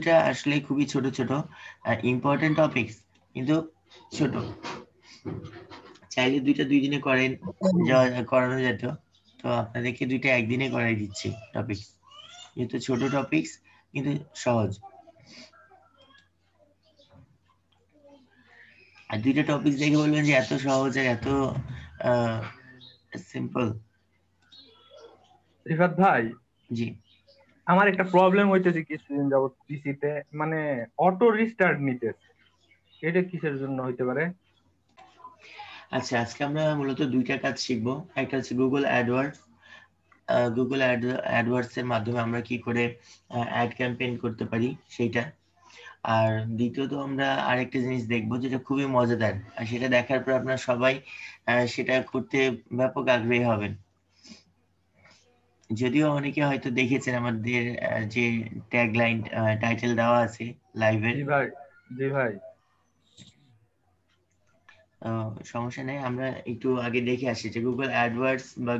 এটা আসলে খুবই ছোট ছোট ইম্পর্টেন্ট টপিকস, কিন্তু ছোট। চাইলে দুইটা 2 দিনে করেন, করানো যেত। তো আপনাদেরকে দুইটা একদিনে করাই দিচ্ছি টপিকস, যেহেতু ছোট টপিকস কিন্তু সহজ। আর দুইটা টপিকস দেখে বলবেন যে এত সহজ আর এত সিম্পল। রিফাত ভাই, জি আমার একটা প্রবলেম হইতেছে কিছুদিন যাবত পিসিতে, মানে অটো রিস্টার্ট নিতেছে। এটা কিসের জন্য হইতে পারে? আচ্ছা, আজকে আমরা মূলত দুইটা কাজ শিখবো। একটা হচ্ছে গুগল অ্যাডওয়ার্ডস। গুগল অ্যাডওয়ার্ডস এর মাধ্যমে আমরা কি করে অ্যাড ক্যাম্পেইন করতে পারি সেইটা। আর দ্বিতীয়ত আমরা আরেকটা জিনিস দেখবো যেটা খুবই মজাদার, আর সেটা দেখার পর আপনারা সবাই সেটা করতে ব্যাপক আগ্রহী হবেন। যদিও অনেকে হয়তো দেখেছেন আমাদের যে ট্যাগলাইন টাইটেল দেওয়া আছে লাইভের। জি ভাই। জি ভাই। সমস্যা নেই, আমরা একটু আগে দেখে আসি যে গুগল অ্যাডওয়ার্ডস বা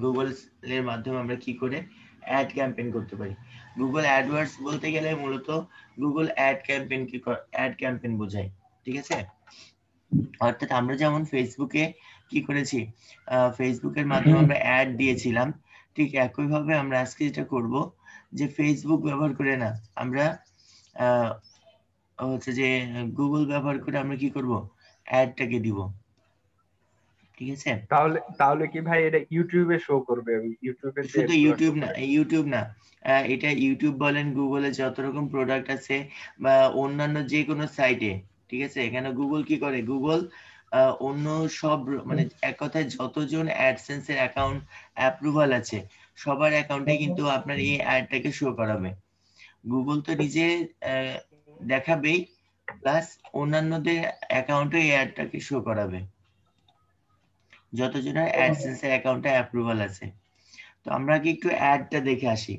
গুগল এর মাধ্যমে আমরা কি করে অ্যাড ক্যাম্পেইন করতে পারি। গুগল অ্যাডওয়ার্ডস বলতে গেলে মূলত গুগল অ্যাড ক্যাম্পেইন বোঝায়, ঠিক আছে। অর্থাৎ আমরা যেমন ফেসবুকে কি করেছি, ফেসবুকের মাধ্যমে আমরা অ্যাড দিয়েছিলাম, ঠিক একইভাবে আমরা আজকে যেটা করব যে ফেসবুক ব্যবহার করে না, আমরা আহ, হচ্ছে যে গুগল ব্যবহার করে আমরা কি করব, অ্যাডটাকে দিব, ঠিক আছে। তাহলে তাহলে কি ভাই এটা ইউটিউবে শো করবে? ওই ইউটিউবের যে শুধু অ্যাড গুলা শো ইউটিউব না, করে? ইউটিউব না, এটা ইউটিউব বলেন, গুগলে যত রকম প্রোডাক্ট আছে বা অন্যান্য যে কোনো সাইটে, ঠিক আছে। এখানে গুগল কি করে, গুগল অন্য সব মানে এক কথায় যতজন অ্যাডসেন্স এর অ্যাকাউন্ট অ্যাপ্রুভাল আছে সবার অ্যাকাউন্টে কিন্তু আপনার এই অ্যাডটাকে শো করাবে। গুগল তো নিজে আহ, দেখাবেই, প্লাস অন্যান্যদের অ্যাকাউন্টে এই অ্যাডটাকে শো করাবে, যতজনের অ্যাডসেন্স এর অ্যাকাউন্টে অ্যাপ্রুভাল আছে। তো আমরা কি একটু অ্যাডটা দেখে আসি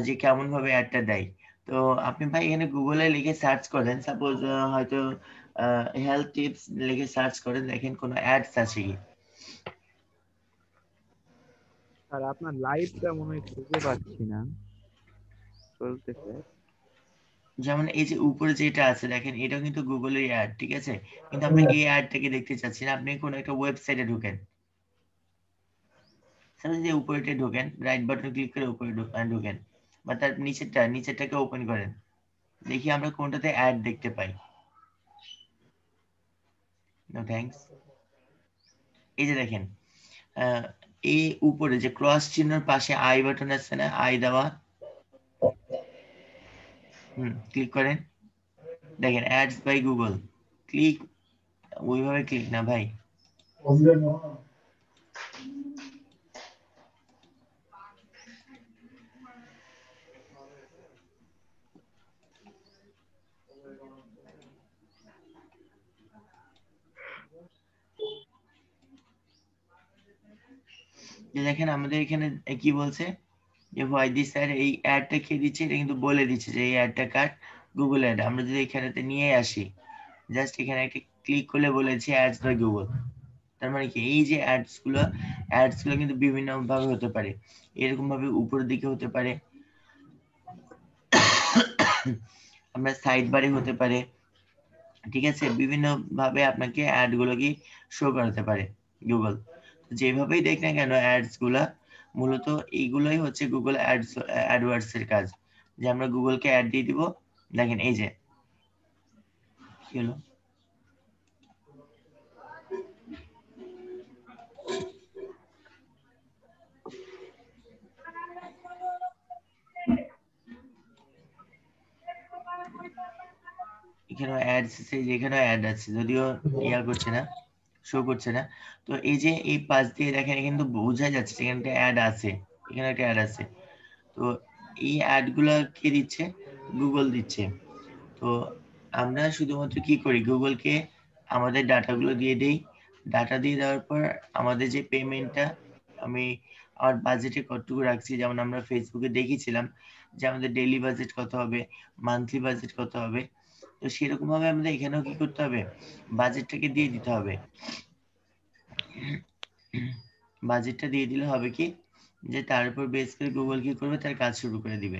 যে কেমন ভাবে অ্যাডটা দেয়। তো আপনি ভাই এখানে গুগলে লিখে সার্চ করেন, সাপোজ হয়তো হেলথ টিপস লিখে সার্চ করেন, দেখেন কোনো অ্যাডস আছে কি। আর আপনার লাইভটা মনে হয় খুঁজে পাচ্ছি না, চলতেছে। যেমন এই যে উপরে যেটা আছে দেখেন, এটাও কিন্তু গুগলের অ্যাড, ঠিক আছে। কিন্তু আমরা এই অ্যাডটাকে দেখতে চাচ্ছি না। আপনি কোনো একটা ওয়েবসাইটে ঢুকেন, সাপোজ যে উপরেটা ঢোকেন, রাইট বাটন ক্লিক করে উপরে ঢোকেন, বা তার নিচেরটাকে ওপেন করেন, দেখি আমরা কোনটাতে অ্যাড দেখতে পাই। No thanks. এই যে দেখেন, এই উপরে যে ক্রস চিহ্নের পাশে আই বাটন আছে না, আই দেওয়া, ক্লিক করেন, দেখেন অ্যাডস বাই গুগল। ক্লিক, ওইভাবে ক্লিক না ভাই। যে দেখেন আমাদের এখানে কি বলছে, যে হোয়াই দিস অ্যাড, এই অ্যাডটা খেয়ে দিচ্ছে, এটা কিন্তু বলে দিচ্ছে যে এই অ্যাডটা কার, গুগল অ্যাড। আমরা যদি এখানেতে নিয়ে আসি, জাস্ট এখানে একটা ক্লিক করলে বলেছে অ্যাডস বাই গুগল। তার মানে কি, এই যে অ্যাডস গুলো কিন্তু বিভিন্ন ভাবে হতে পারে। এরকম ভাবে উপরের দিকে হতে পারে, আমরা সাইড বারে হতে পারে, ঠিক আছে। বিভিন্ন ভাবে আপনাকে অ্যাড গুলো কি শো করাতে পারে গুগল। যেভাবেই দেখ না কেন অ্যাডস গুলা, মূলত এইগুলোই হচ্ছে গুগল অ্যাডওয়ার্ডস এর কাজ, যে আমরা গুগলকে অ্যাড দিয়ে দিব। দেখেন এই যে কি হলো, এখানে অ্যাডস আছে, যেখানে অ্যাড আছে, যদিও ইয়া করছে না, শো করছে না। তো এই যে এই পাশ দিয়ে দেখেন, এখানে কিন্তু বোঝা যাচ্ছে এখানে একটা অ্যাড আছে, এখানে একটা অ্যাড আছে। তো এই অ্যাড গুলা কে দিচ্ছে, গুগল দিচ্ছে। তো আমরা শুধুমাত্র কি করি, গুগলকে আমাদের ডাটাগুলো দিয়ে দেই। ডাটা দিয়ে দেওয়ার পর আমাদের যে পেমেন্টটা, আমি আমার বাজেটে কতটুকু রাখছি, যেমন আমরা ফেসবুকে দেখিয়েছিলাম যে আমাদের ডেইলি বাজেট কত হবে, মান্থলি বাজেট কত হবে। তো সেরকম ভাবে আমাদের এখানেও কি করতে হবে, বাজেটটাকে দিয়ে দিতে হবে। বাজেটটা দিয়ে দিলে হবে কি, যে তার উপর বেস করে গুগল কি করবে, তার কাজ শুরু করে দিবে।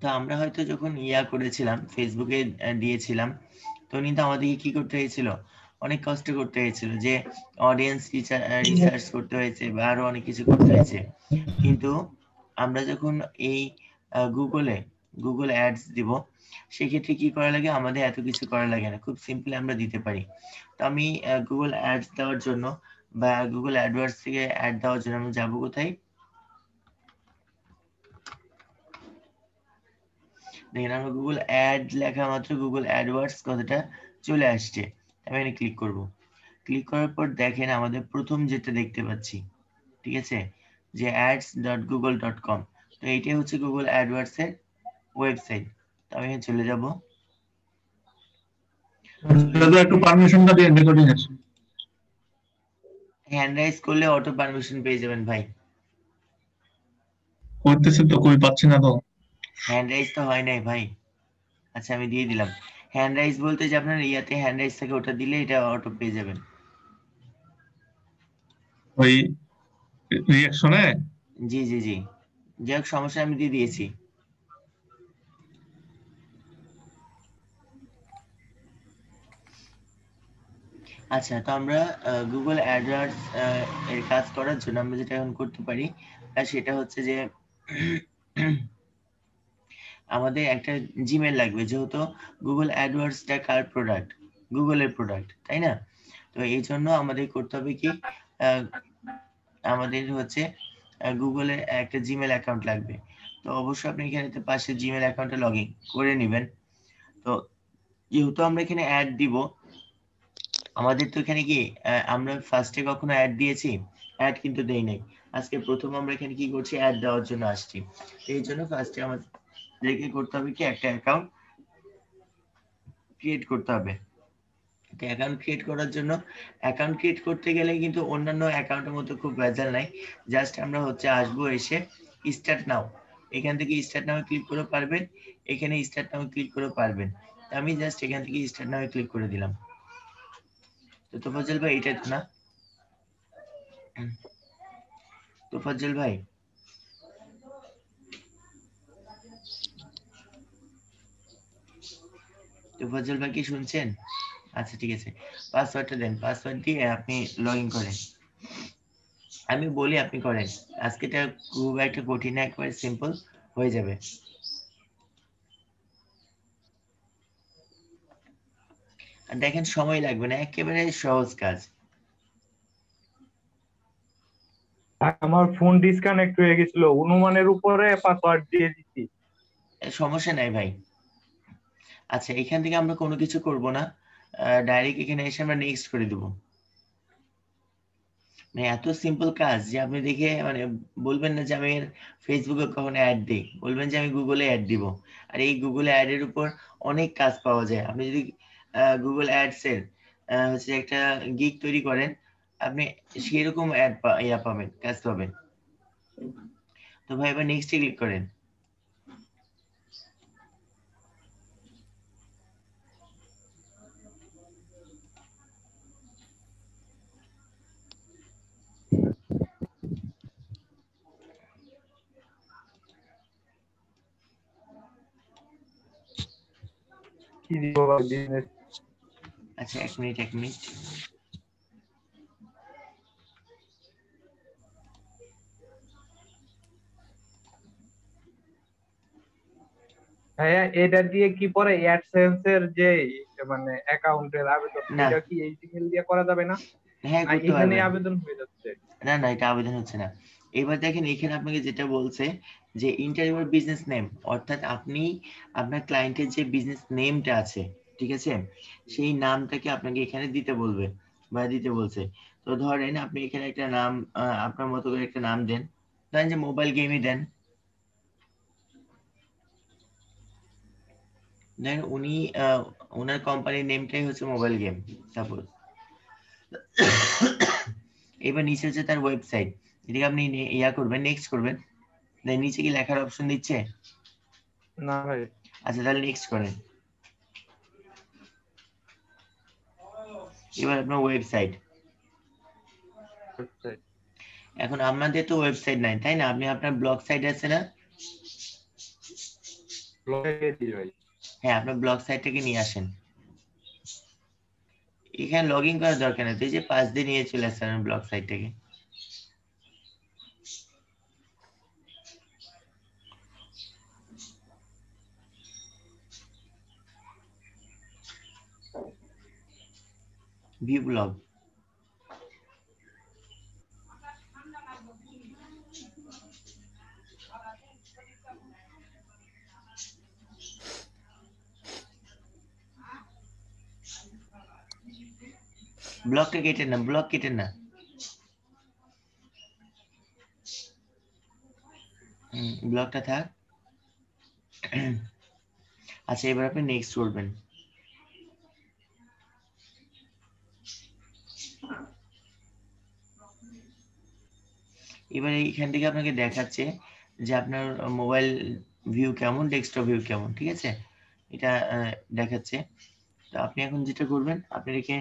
তো আমরা হয়তো যখন করেছিলাম ফেসবুকে দিয়েছিলাম, তো কিন্তু আমাদেরকে কি করতে হয়েছিল, অনেক কষ্ট করতে হয়েছিল, যে অডিয়েন্স রিসার্চ করতে হয়েছে বা আরো অনেক কিছু করতে হয়েছে। কিন্তু আমরা যখন এই গুগল অ্যাডস দিব, সেক্ষেত্রে কি করা লাগে, আমাদের এত কিছু করা লাগে না, খুব সিম্পলি আমরা দিতে পারি। তো আমি গুগল অ্যাডস দেওয়ার জন্য বা গুগল অ্যাডওয়ার্ডস থেকে অ্যাড দেওয়ার জন্য আমি যাবো কোথায়, দেখেন আমরা গুগল অ্যাড লেখা মাত্র গুগল অ্যাডওয়ার্ডস কথাটা চলে আসছে। আমি এখানে ক্লিক করব। ক্লিক করার পর দেখেন আমাদের প্রথম যেটা দেখতে পাচ্ছি, ঠিক আছে, যে ads.google.com। তো এইটাই হচ্ছে গুগল অ্যাডওয়ার্ডস এর ওয়েবসাইট। তো আমি এখানে চলে যাব। দাদা একটু পারমিশনটা দিয়ে রেকর্ডিং আছে। হ্যান্ড রাইজ করলে অটো পারমিশন পেয়ে যাবেন ভাই। করতেছে তো, কই পাচ্ছি না তো। হ্যান্ড রাইজ তো হয় নাই ভাই। আচ্ছা আমি দিয়ে দিলাম। হ্যান্ড রাইজ বলতে যে আপনার হ্যান্ড রাইজ থেকে ওটা দিলে এটা অটো পেয়ে যাবেন। ওই রিঅ্যাকশনে জি জি জি, যাই হোক সমস্যা, আমি দিয়ে দিয়েছি। আচ্ছা, তো আমরা গুগল অ্যাডওয়ার্ডস এর কাজ করার জন্য আমরা যেটা এখন করতে পারি, সেটা হচ্ছে যে আমাদের একটা জিমেল লাগবে, যেহেতু গুগল অ্যাডওয়ার্ডসটা কার প্রোডাক্ট, গুগলের প্রোডাক্ট, তাই না? তো এই জন্য আমাদের করতে হবে কি, আমাদের হচ্ছে গুগলের একটা জিমেল অ্যাকাউন্ট লাগবে। তো অবশ্যই আপনি এখানে পাশে জিমেল অ্যাকাউন্টে লগ ইন করে নেবেন। তো যেহেতু আমরা এখানে অ্যাড দিব, আমাদের তো এখানে কি আমরা ফার্স্টে কখনো অ্যাড দিয়েছি? অ্যাড কিন্তু দেই নাই। আজকে প্রথম আমরা এখানে কি করছি, অ্যাড দেওয়ার জন্য আসছি। এই জন্য ফার্স্টে আমাদেরকে করতে হবে কি, একটা অ্যাকাউন্ট ক্রিয়েট করতে হবে। অ্যাকাউন্ট ক্রিয়েট করার জন্য, অ্যাকাউন্ট ক্রিয়েট করতে গেলে কিন্তু অন্যান্য অ্যাকাউন্টের মতো খুব ভেজাল নাই। জাস্ট আমরা হচ্ছে আসবো, এসে স্টার্ট নাও, এখান থেকে স্টার্ট নাও ক্লিক করে পারবেন, এখানে স্টার্ট নাও ক্লিক করে পারবেন। আমি জাস্ট এখান থেকে স্টার্ট নাও ক্লিক করে দিলাম। তো তোফাজ্জল ভাই এটা তো না, তোফাজ্জল ভাই তোফাজ্জল ভাই কি শুনছেন? আচ্ছা ঠিক আছে, পাসওয়ার্ডটা দেন, পাসওয়ার্ড দিয়ে আপনি লগ ইন করেন। আমি বলি আপনি করেন, আজকেটা খুব একটা কঠিন না, একবারে সিম্পল হয়ে যাবে। আর দেখেন সময় লাগবে না, একেবারে সহজ কাজ। আমার ফোন ডিসকানেক্ট হয়ে গেছিল, অনুমানের উপরে পাসওয়ার্ড দিয়ে দিচ্ছি। সমস্যা নাই ভাই। আচ্ছা এখান থেকে আমরা কোনো কিছু করব না, ডাইরেক্ট এখানে এসে আমরা নেক্সট করে দেব। মানে এত সিম্পল কাজ যে আপনি দেখে মানে বলবেন না যে আমি ফেসবুকে কখনো অ্যাড দিই, বলবেন যে আমি গুগলে অ্যাড দিব। আর এই গুগলে অ্যাড এর উপর অনেক কাজ পাওয়া যায়। আপনি যদি গুগল অ্যাডস এর হচ্ছে একটা গিগ তৈরি করেন, আপনি সেরকম অ্যাড পাবেন, কাজ পাবেন। তো ভাই এবার নেক্সটে ক্লিক করেন। কি দিব ভাই বিজনেস? আচ্ছা এক মিনিট এক মিনিট। ভাইয়া এটা দিয়ে কি পরে অ্যাডসেন্স এর যে মানে অ্যাকাউন্টের আবেদন, না, এটা কি এই জিমেল দিয়ে করা যাবে না? হ্যাঁ না করতে এখানে পারবেন। আবেদন হয়ে যাচ্ছে? না না, এটা আবেদন হচ্ছে না। এবার দেখেন এখানে আপনাকে যেটা বলছে যে ইন্টার ইউর বিজনেস নেম, অর্থাৎ আপনি আপনার ক্লায়েন্টের যে বিজনেস নেমটা আছে, ঠিক আছে, সেই নামটাকে আপনাকে এখানে দিতে বলবে বা দিতে বলছে। তো ধরেন আপনি এখানে একটা নাম, আপনার মতো করে একটা নাম দেন, ধরেন যে মোবাইল গেমই দেন। দেন উনি ওনার কোম্পানির নেমটাই হচ্ছে মোবাইল গেম সাপোজ। এবার নিচে হচ্ছে তার ওয়েবসাইট, এটাকে আপনি করবেন, নেক্সট করবেন। দেন নিচে কি লেখার অপশন দিচ্ছে? না ভাই। আচ্ছা তাহলে নেক্সট করেন। এবার আপনার ওয়েবসাইট, এখন আমাদের তো ওয়েবসাইট নাই তাই না, আপনি আপনার ব্লগ সাইট আছে না, ব্লকে দিই ভাই। হ্যাঁ আপনার ব্লগ সাইটটাকে নিয়ে আসেন। এখানে লগ ইন করার দরকার নেই, এই যে 5 দিয়ে নিয়ে চলে আসছেন ব্লগ সাইটটাকে। ভিউ ব্লগ, ব্লগটা কেটে না, ব্লগ কেটে না। ব্লগটা থাক। আচ্ছা এবার আপনি নেক্সট করবেন। এবারে এখান থেকে আপনাকে দেখাচ্ছে যে আপনার মোবাইল ভিউ কেমন, ডেস্কটপ ভিউ কেমন, ঠিক আছে, এটা দেখাচ্ছে। তো আপনি এখন যেটা করবেন, আপনি এটাকে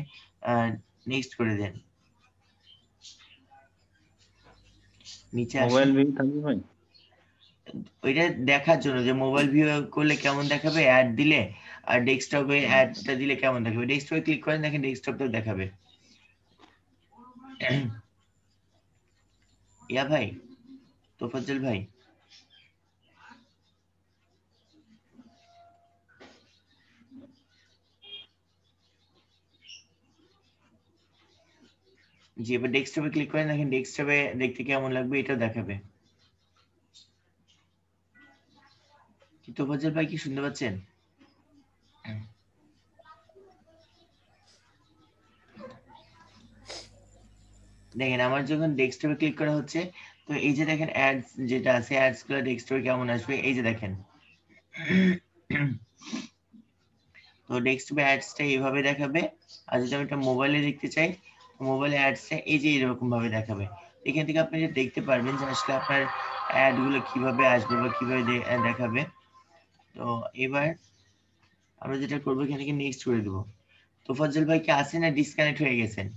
নেক্সট করে দেন। নিচে মোবাইল আসেন, ভিউ থাকবে ভাই? ওইটা দেখার জন্য যে মোবাইল ভিউ করলে কেমন দেখাবে অ্যাড দিলে, আর ডেস্কটপে অ্যাডটা দিলে কেমন দেখাবে। ডেস্কটপে ক্লিক করেন, দেখেন ডেস্কটপটাও দেখাবে। ইয়া ভাই, তোফাজ্জল ভাই, জি এবার ডেস্কটপে ক্লিক করেন, দেখেন ডেস্কটপে দেখতে কেমন লাগবে এটাও দেখাবে। কি তোফাজ্জল ভাই কি শুনতে পাচ্ছেন? দেখেন আমার যখন ডেস্কটপে ক্লিক করা হচ্ছে, তো এই যে দেখেন অ্যাডস যেটা আছে, অ্যাডস গুলো ডেস্কটপে কেমন আসবে এই যে দেখেন। তো ডেস্কটপে অ্যাডসটা এইভাবে দেখাবে, আর যদি আমি এটা মোবাইলে দেখতে চাই, মোবাইলে অ্যাডসটা এই যে এরকম ভাবে দেখাবে। এখান থেকে আপনি যে দেখতে পারবেন যে আসলে আপনার অ্যাড গুলো কিভাবে আসবে বা কিভাবে দেখাবে। তো এবার আমরা যেটা করবো, এখান থেকে নেক্সট করে দেবো। তোফাজ্জল ভাই কি আছেন না ডিসকানেক্ট হয়ে গেছেন?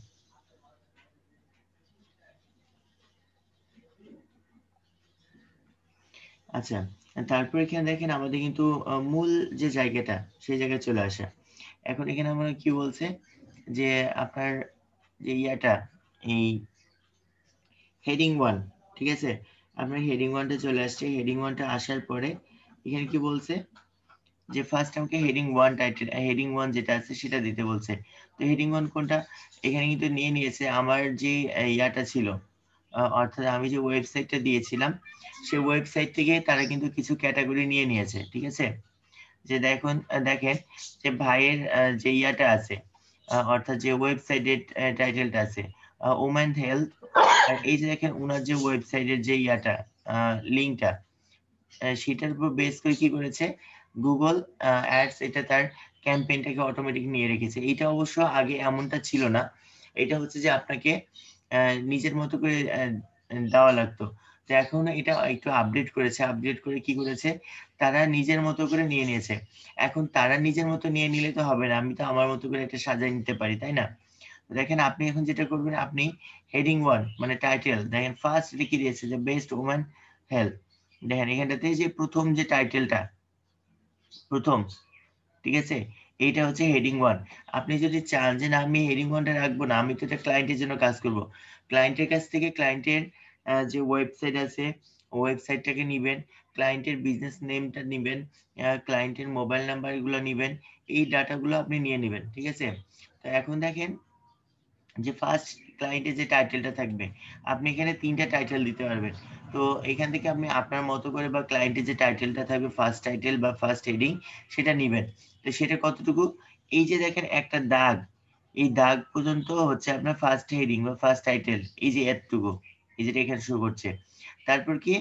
আচ্ছা, তারপর এখানে দেখেন আমাদের কিন্তু মূল যে জায়গাটা সেই জায়গায় চলে আসে। এখন এখানে আমরা কি বলছে যে আপনার যে ইয়াটা, এই হেডিং 1, ঠিক আছে, আপনার হেডিং 1টা চলে আসছে। হেডিং 1টা আসার পরে এখানে কি বলছে যে ফার্স্ট আমাকে হেডিং 1 টাইটেল, হেডিং 1 যেটা আছে সেটা দিতে বলছে। তো হেডিং 1 কোনটা, এখানে কিন্তু নিয়ে নিয়েছে আমার যে ইয়াটা ছিল, অর্থাৎ আমি যে ওয়েবসাইটটা দিয়েছিলাম সেই ওয়েবসাইট থেকে তারা কিন্তু কিছু ক্যাটাগরি নিয়ে নিয়েছে, ঠিক আছে। যে দেখেন যে ভাইয়ের যে ইয়াটা আছে, অর্থাৎ যে ওয়েবসাইটের টাইটেলটা আছে ওমেন হেলথ, আর এই যে দেখেন ওনার যে ওয়েবসাইটের যে ইয়াটা লিঙ্কটা, সেটার উপর বেস করে কি করেছে গুগল অ্যাডস, এটা তার ক্যাম্পেইনটাকে অটোমেটিক নিয়ে রেখেছে। এটা অবশ্য আগে এমনটা ছিল না, এটা হচ্ছে যে আপনাকে নিজের মতো করে দেওয়া লাগতো। তো এখন এটা একটু আপডেট করেছে, আপডেট করে কি করেছে তারা নিজের মতো করে নিয়ে নিয়েছে। এখন তারা নিজের মতো নিয়ে নিলে তো হবে না, আমি তো আমার মতো করে একটা সাজাই নিতে পারি, তাই না? দেখেন আপনি এখন যেটা করবেন, আপনি হেডিং 1 মানে টাইটেল, দেখেন ফার্স্ট লিখে দিয়েছে যে বেস্ট ওম্যান হেলথ। দেখেন এখানটাতে যে প্রথম যে টাইটেলটা, প্রথম, ঠিক আছে, এইটা হচ্ছে হেডিং 1। আপনি যদি চান যে না আমি হেডিং 1টা রাখবো না, আমি তো এটা ক্লায়েন্টের জন্য কাজ করব, ক্লায়েন্টের কাছ থেকে ক্লায়েন্টের যে ওয়েবসাইট আছে ওয়েবসাইটটাকে নিবেন, ক্লায়েন্টের বিজনেস নেমটা নিবেন, ক্লায়েন্টের মোবাইল নাম্বার এগুলো নিবেন, এই ডাটাগুলো আপনি নিয়ে নেবেন, ঠিক আছে। তো এখন দেখেন যে ফার্স্ট ক্লায়েন্টের যে টাইটেলটা থাকবে, আপনি এখানে 3টা টাইটেল দিতে পারবেন। তো এখান থেকে আপনি আপনার মতো করে বা ক্লায়েন্টের যে টাইটেলটা থাকবে ফার্স্ট টাইটেল বা ফার্স্ট হেডিং সেটা নেবেন। তো সেটা কতটুকু, এই যে দেখেন একটা দাগ, এই দাগ পর্যন্ত হচ্ছে আপনার ফার্স্ট হেডিং বা ফার্স্ট টাইটেল, এই যে এতটুকু, এই যেটা এখানে শো করছে। তারপর কি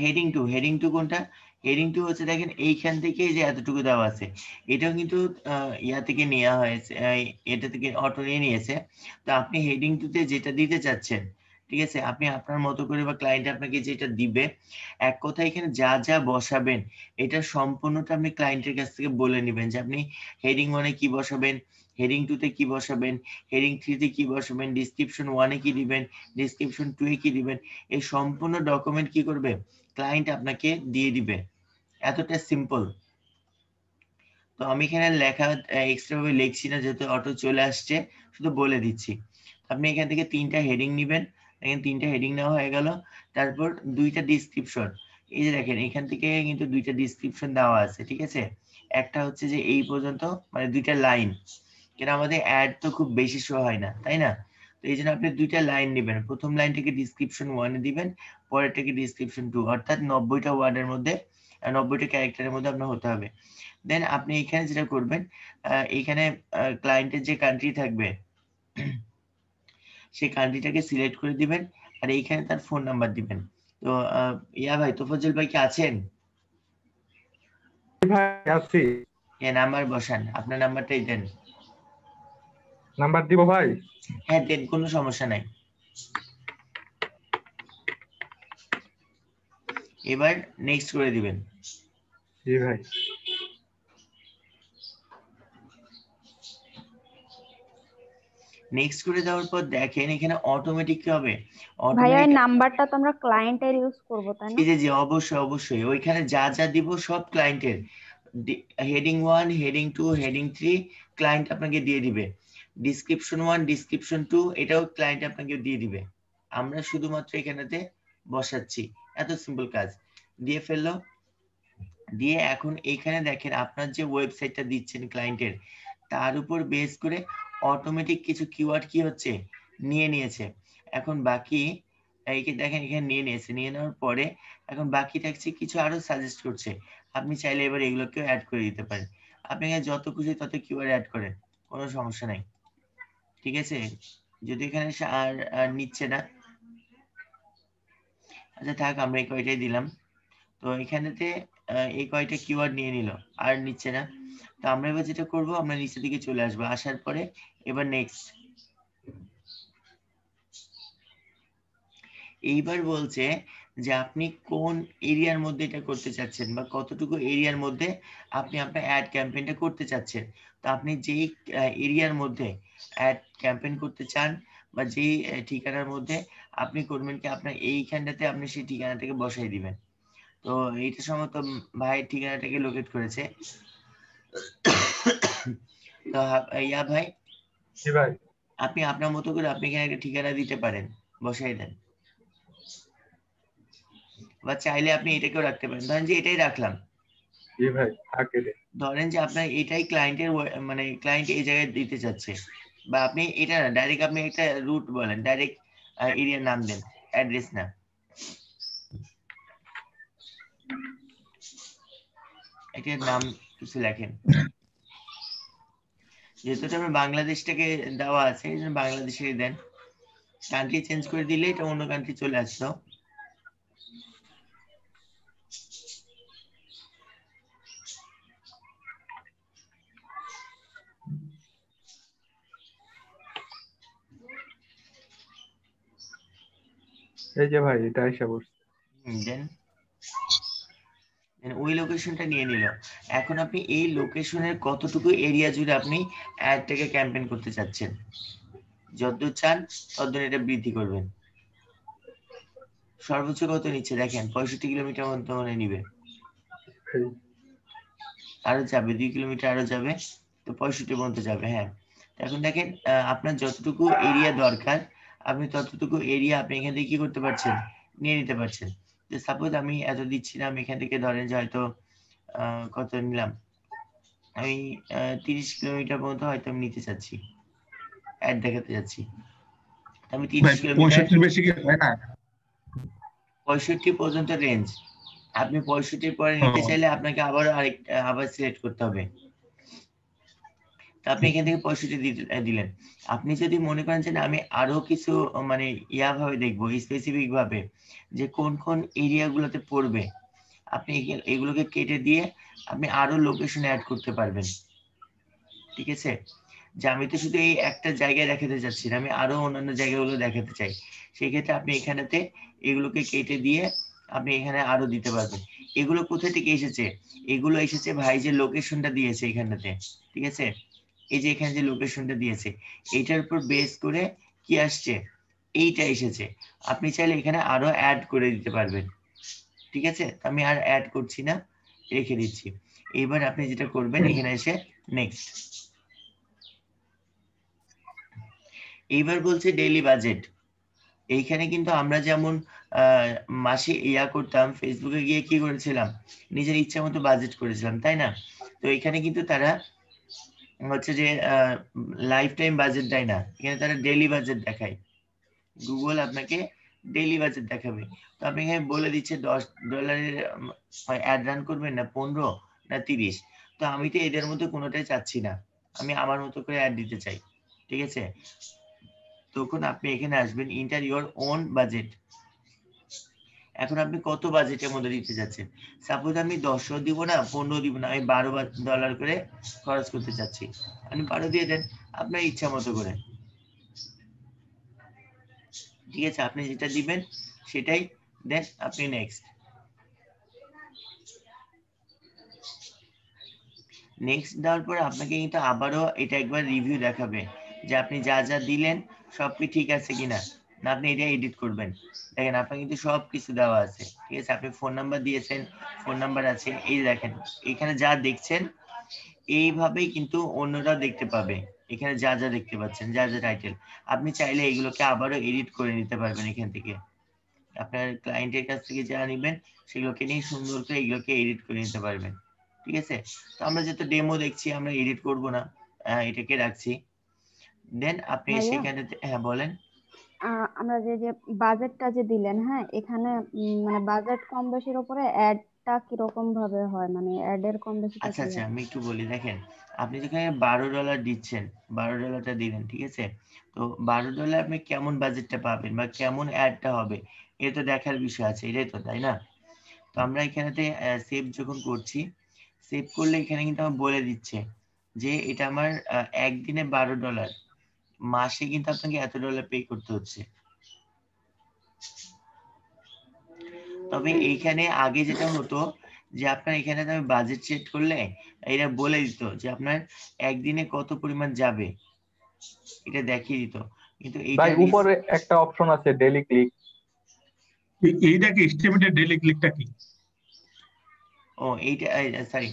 হেডিং 2, হেডিং 2 কোনটা, হেডিং 2 হচ্ছে দেখেন এইখান থেকে যে এতটুকু দেওয়া আছে, এটাও কিন্তু ইয়া থেকে নেওয়া হয়েছে, এটা থেকে অটো নিয়ে নিয়েছে। তো আপনি হেডিং 2 তে যেটা দিতে চাচ্ছেন, ঠিক আছে, আপনি আপনার মতো করে বা ক্লায়েন্ট আপনাকে যেটা দিবে, এক কথা এখানে যা যা বসাবেন এটা সম্পূর্ণটা আপনি ক্লায়েন্টের কাছ থেকে বলে নেবেন যে আপনি হেডিং 1 এ কি বসাবেন, হেডিং 2 তে কি বসাবেন, হেডিং 3 তে কি বসাবেন, ডেসক্রিপশন 1 এ কি দিবেন, ডেসক্রিপশন 2 এ কি দিবেন, এই সম্পূর্ণ ডকুমেন্ট কি করবে ক্লায়েন্ট আপনাকে দিয়ে দিবে, এতটা সিম্পল। তো আমি এখানে লেখা এক্সট্রা ভাবে লিখছি না, যেহেতু অটো চলে আসছে, শুধু বলে দিচ্ছি। আপনি এখান থেকে 3টা হেডিং নেবেন, এখানে 3টা হেডিং নেওয়া হয়ে গেল। তারপর 2টা ডিসক্রিপশন, এই যে দেখেন এখান থেকে কিন্তু 2টা ডিসক্রিপশন দেওয়া আছে, ঠিক আছে। একটা হচ্ছে যে এই পর্যন্ত, মানে 2টা লাইন, কারণ আমাদের অ্যাড তো খুব বেশি শো হয় না, তাই না? তো এই জন্য আপনি 2টা লাইন নেবেন, প্রথম লাইনটাকে ডিসক্রিপশন 1 এ দিবেন, পরেরটাকে ডিসক্রিপশন 2, অর্থাৎ 90টা ওয়ার্ডের মধ্যে, 90টা ক্যারেক্টারের মধ্যে আপনার হতে হবে। দেন আপনি এখানে যেটা করবেন, এখানে ক্লায়েন্টের যে কান্ট্রি থাকবে সেই কান্ট্রিটাকে সিলেক্ট করে দিবেন, আর এইখানে তার ফোন নাম্বার দিবেন। তো ইয়া ভাই, তোফাজ্জল ভাই কি আছেন? ভাই আছি। নাম্বার বসান, আপনার নাম্বারটাই দেন। নাম্বার দিব ভাই? হ্যাঁ দেন, কোনো সমস্যা নাই। এবার নেক্সট করে দিবেন। জি ভাই। নেক্সট করে দেওয়ার পর দেখেন এখানে অটোমেটিক কি হবে, ভাইয়া এই অটোমেটিক। নাম্বারটা তো আমরা ক্লায়েন্টের ইউজ করব তাই না? জি জি অবশ্যই অবশ্যই, ওইখানে যা যা দিব সব ক্লায়েন্টের। হেডিং 1, হেডিং 2, হেডিং 3 ক্লায়েন্ট আপনাকে দিয়ে দিবে। ডিসক্রিপশন 1, ডিসক্রিপশন 2 এটাও ক্লায়েন্ট আপনাকে দিয়ে দিবে। আমরা শুধুমাত্র এখানেতে বসাচ্ছি, এত সিম্পল কাজ। দিয়ে ফেললো, দিয়ে এখন এইখানে দেখেন আপনার যে ওয়েবসাইটটা দিচ্ছেন ক্লায়েন্টের, তার উপর বেস করে অটোমেটিক কিছু কিওয়ার্ড কি হচ্ছে, নিয়ে নিয়েছে। এখন বাকি এইকে দেখেন এখানে নিয়ে নিয়েছে, নিয়ে নেওয়ার পরে এখন বাকি থাকছে কিছু আরো সাজেস্ট করছে। আপনি চাইলে এবার এগুলোকেও অ্যাড করে দিতে পারেন। আপনি এখানে যত খুশি তত কিওয়ার্ড অ্যাড করেন, কোনো সমস্যা নাই, ঠিক আছে। যদি এখানে আর নিচ্ছে না, আচ্ছা থাক, আমরা এই কয়টাই দিলাম। তো এখানেতে এই কয়টা কিওয়ার্ড নিয়ে নিল, আর নিচ্ছে না। তো আমরা এবার যেটা করবো, আমরা নিচের দিকে চলে আসবো, আসার পরে এবার নেক্সট। এইবার বলছে যে আপনি কোন এরিয়ার মধ্যে এটা করতে চাচ্ছেন, বা কতটুকু এরিয়ার মধ্যে আপনি আপনার অ্যাড ক্যাম্পেইনটা করতে চাচ্ছেন। তো আপনি যেই এরিয়ার মধ্যে অ্যাড ক্যাম্পেইন করতে চান, বা যেই ঠিকানার মধ্যে আপনি করবেন, কি আপনার এইখানটাতে আপনি সেই ঠিকানাটাকে বসাই দিবেন। তো এইটা সম্ভবত ভাই ঠিকানাটাকে লোকেট করেছে। তো ইয়া ভাই, জি ভাই। আপনি আপনার মতো করে আপনি এখানে একটা ঠিকানা দিতে পারেন, বসাই দেন। বা চাইলে আপনি এটাকেও রাখতে পারেন, ধরেন যে এটাই রাখলাম। জি ভাই, থাকে রে। ধরেন যে আপনার এটাই ক্লায়েন্টের, মানে ক্লায়েন্ট এই জায়গায় দিতে চাচ্ছে, বা আপনি এটা না, ডাইরেক্ট আপনি একটা রুট বলেন, ডাইরেক্ট এরিয়ার নাম দেন, অ্যাড্রেস না। এটার নাম কিছু লেখেন, যেহেতু আমরা বাংলাদেশটাকে দেওয়া আছে এই জন্য বাংলাদেশে দেন। কান্ট্রি চেঞ্জ করে দিলে এটা অন্য কান্ট্রি চলে আসতো। এই যে ভাই, এটা এসে বসছে। দেন ওই লোকেশনটা নিয়ে নিল। এখন আপনি এই লোকেশনের কতটুকু এরিয়া জুড়ে আপনি অ্যাডটাকে ক্যাম্পেইন করতে চাচ্ছেন, যতদূর চান ততদূর এটা বৃদ্ধি করবেন। সর্বোচ্চ কত নিচ্ছে দেখেন, 65 কিলোমিটার মতো মনে নিবে, আরো যাবে 2 কিলোমিটার, আরো যাবে, তো 65 পর্যন্ত যাবে। হ্যাঁ, এখন দেখেন আপনার যতটুকু এরিয়া দরকার, আপনি ততটুকু এরিয়া আপনি এখান থেকে কি করতে পারছেন, নিয়ে নিতে পারছেন। যে সাপোজ আমি এত দিচ্ছি না, আমি এখান থেকে ধরেন যে হয়তো কত নিলাম, আমি 30 কিলোমিটার পর্যন্ত হয়তো আমি নিতে চাচ্ছি, অ্যাড দেখাতে যাচ্ছি। আমি 30 কিলোমিটার, 65 বেশি কি হয় না? 65 পর্যন্ত রেঞ্জ। আপনি 65 পরে নিতে চাইলে আপনাকে আবার সিলেক্ট করতে হবে। আপনি এখান থেকে 65 দিলেন। আপনি যদি মনে করেন যে আমি আরো কিছু মানে ইয়া ভাবে দেখবো, স্পেসিফিক ভাবে যে কোন কোন এরিয়া গুলোতে পড়বে, আপনি এগুলোকে কেটে দিয়ে আপনি আরো লোকেশন অ্যাড করতে পারবেন, ঠিক আছে। যে আমি তো শুধু এই একটা জায়গায় দেখাতে চাচ্ছি না, আমি আরো অন্যান্য জায়গাগুলো দেখাতে চাই, সেই ক্ষেত্রে আপনি এখানেতে এগুলোকে কেটে দিয়ে আপনি এখানে আরো দিতে পারবেন। এগুলো কোথা থেকে এসেছে, এগুলো এসেছে ভাই যে লোকেশনটা দিয়েছে এখানেতে, ঠিক আছে। এই যে এখানে যে লোকেশনটা দিয়েছে, এইটার উপর বেস করে কি আসছে, এইটা এসেছে। আপনি চাইলে এখানে আরো অ্যাড করে দিতে পারবেন, ঠিক আছে। আমি আর অ্যাড করছি না, রেখে দিচ্ছি। এবার আপনি যেটা করবেন এখানে এসে নেক্সট। এইবার বলছে ডেইলি বাজেট। এইখানে কিন্তু আমরা যেমন মাসে করতাম, ফেসবুকে গিয়ে কি করেছিলাম, নিজের ইচ্ছা মতো বাজেট করেছিলাম, তাই না? তো এখানে কিন্তু তারা হচ্ছে যে লাইফ টাইম বাজেট দেয় না, এখানে তারা ডেইলি বাজেট দেখায়। গুগল আপনাকে ডেইলি বাজেট দেখাবে। তো আপনি এখানে বলে দিচ্ছে $10 অ্যাড রান করবেন, না 15 না 30। তো আমি তো এদের মধ্যে কোনোটাই চাচ্ছি না, আমি আমার মতো করে অ্যাড দিতে চাই, ঠিক আছে? তখন আপনি এখানে আসবেন ইন্টার ইওর ওন বাজেট। এখন আপনি কত বাজেটের মধ্যে দিতে যাচ্ছেন? সাপোজ আমি 10 দিব না, 15 দিব না, আমি $12 করে খরচ করতে চাচ্ছি, আপনি 12 দিয়ে দেন আপনার ইচ্ছা মতো করে, ঠিক আছে? আপনি যেটা দিবেন সেটাই দেন, আপনি নেক্সট। নেক্সট দেওয়ার পর আপনাকে কিন্তু আবারও এটা একবার রিভিউ দেখাবে যে আপনি যা যা দিলেন সব কি ঠিক আছে কিনা, না আপনি এটা এডিট করবেন। দেখেন আপনার কিন্তু সব কিছু দেওয়া আছে, ঠিক আছে? আপনি ফোন নাম্বার দিয়েছেন, ফোন নাম্বার আছে, এই দেখেন এখানে যা দেখছেন এইভাবেই কিন্তু অন্যরা দেখতে পাবে। এখানে যা যা দেখতে পাচ্ছেন, যা যা টাইটেল, আপনি চাইলে এগুলোকে আবারও এডিট করে নিতে পারবেন। এখান থেকে আপনার ক্লায়েন্টের কাছ থেকে যা নেবেন সেগুলোকে নিয়ে সুন্দর করে এগুলোকে এডিট করে নিতে পারবেন, ঠিক আছে? তো আমরা যেহেতু ডেমো দেখছি, আমরা এডিট করব না, এটাকে রাখছি। দেন আপনি ভাইয়া সেখানে, হ্যাঁ বলেন। আমরা যে যে বাজেটটা যে দিলেন, হ্যাঁ, এখানে মানে বাজেট কম বেশির উপরে অ্যাডটা কিরকম ভাবে হয়, মানে অ্যাড এর কম বেশিটা আচ্ছা কি আচ্ছা, হয়? আমি একটু বলি। দেখেন আপনি যেখানে $12 দিচ্ছেন, $12টা দিলেন, ঠিক আছে? তো $12 আপনি কেমন বাজেটটা পাবেন বা কেমন অ্যাডটা হবে, এটা তো দেখার বিষয় আছে, এটাই তো, তাই না? তো আমরা এখানেতে সেভ যখন করছি, সেভ করলে এখানে কিন্তু আমার বলে দিচ্ছে যে এটা আমার একদিনে $12, মাসে কিন্তু আপনাকে এত ডলার পে করতে হচ্ছে। তবে এইখানে আগে যেটা হতো যে আপনার এখানে আমি বাজেট সেট করলে এটা বলে দিত যে আপনার একদিনে কত পরিমাণ যাবে, এটা দেখিয়ে দিত। কিন্তু এইটা ভাই উপরে একটা অপশন আছে ডেইলি ক্লিক। এইটা কি এস্টিমেটেড ডেইলি ক্লিকটা কি? ও এইটা, সরি,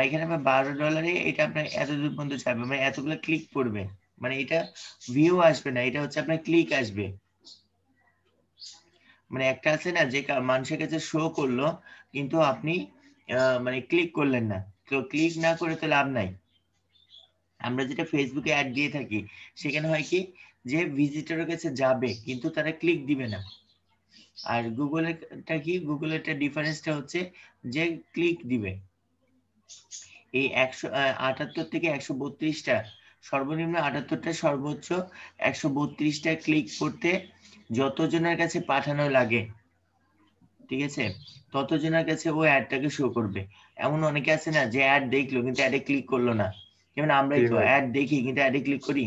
এখানে আপনার $12 এটা আপনার এতদূর পর্যন্ত যাবে, মানে এতগুলো ক্লিক পড়বে, মানে এটা ভিউ আসবে না, এটা হচ্ছে আপনার ক্লিক আসবে। মানে একটা আছে না যে মানুষের কাছে শো করলো কিন্তু আপনি মানে ক্লিক করলেন না, তো ক্লিক না করে তো লাভ নাই। আমরা যেটা ফেসবুকে অ্যাড দিয়ে থাকি সেখানে হয় কি যে ভিজিটরের কাছে যাবে কিন্তু তারা ক্লিক দিবে না। আর গুগলেরটা কি, গুগলেরটা ডিফারেন্সটা হচ্ছে যে ক্লিক দিবে। এই 178 থেকে 132টা, সর্বনিম্ন 78টা, সর্বোচ্চ 132টা ক্লিক করতে যতজনের কাছে পাঠানো লাগে, ঠিক আছে, ততজনের কাছে ও অ্যাডটাকে শো করবে। এমন অনেকে আছে না যে অ্যাড দেখলো কিন্তু অ্যাডে ক্লিক করলো না, যেমন আমরাই জি তো ভাই। অ্যাড দেখি কিন্তু অ্যাডে ক্লিক করি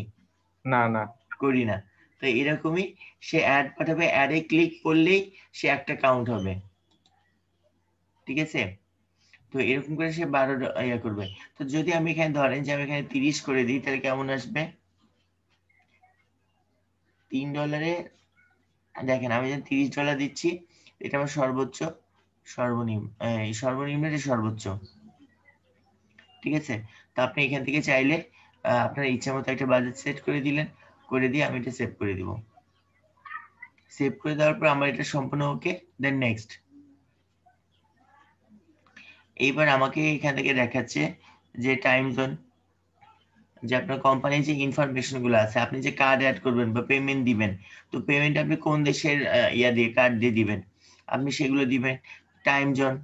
না না। করি না। তো এরকমই সে অ্যাড পাঠাবে, অ্যাডে ক্লিক করলেই সে একটা কাউন্ট হবে, ঠিক আছে? তো এরকম করে সে 12 করবে। তো যদি আমি এখানে ধরেন যে আমি এখানে 30 করে দিই তাহলে কেমন আসবে? $3, দেখেন আমি যখন $30 দিচ্ছি, এটা আমার সর্বোচ্চ, সর্বনিম্ন, সর্বনিম্ন এটা সর্বোচ্চ, ঠিক আছে? তো আপনি এখান থেকে চাইলে আপনার ইচ্ছা মতো একটা বাজেট সেট করে দিলেন, করে দিয়ে আমি এটা সেভ করে দিব। সেভ করে দেওয়ার পর আমার এটা সম্পূর্ণ ওকে, দেন নেক্সট। এইবার আমাকে এখান থেকে দেখাচ্ছে যে টাইম জোন, যে আপনার কোম্পানির যে ইনফরমেশন গুলো আছে, আপনি যে কার্ড অ্যাড করবেন বা পেমেন্ট দিবেন, তো পেমেন্ট আপনি কোন দেশের দিয়ে কার্ড দিয়ে দিবেন আপনি সেগুলো দিবেন, টাইম জোন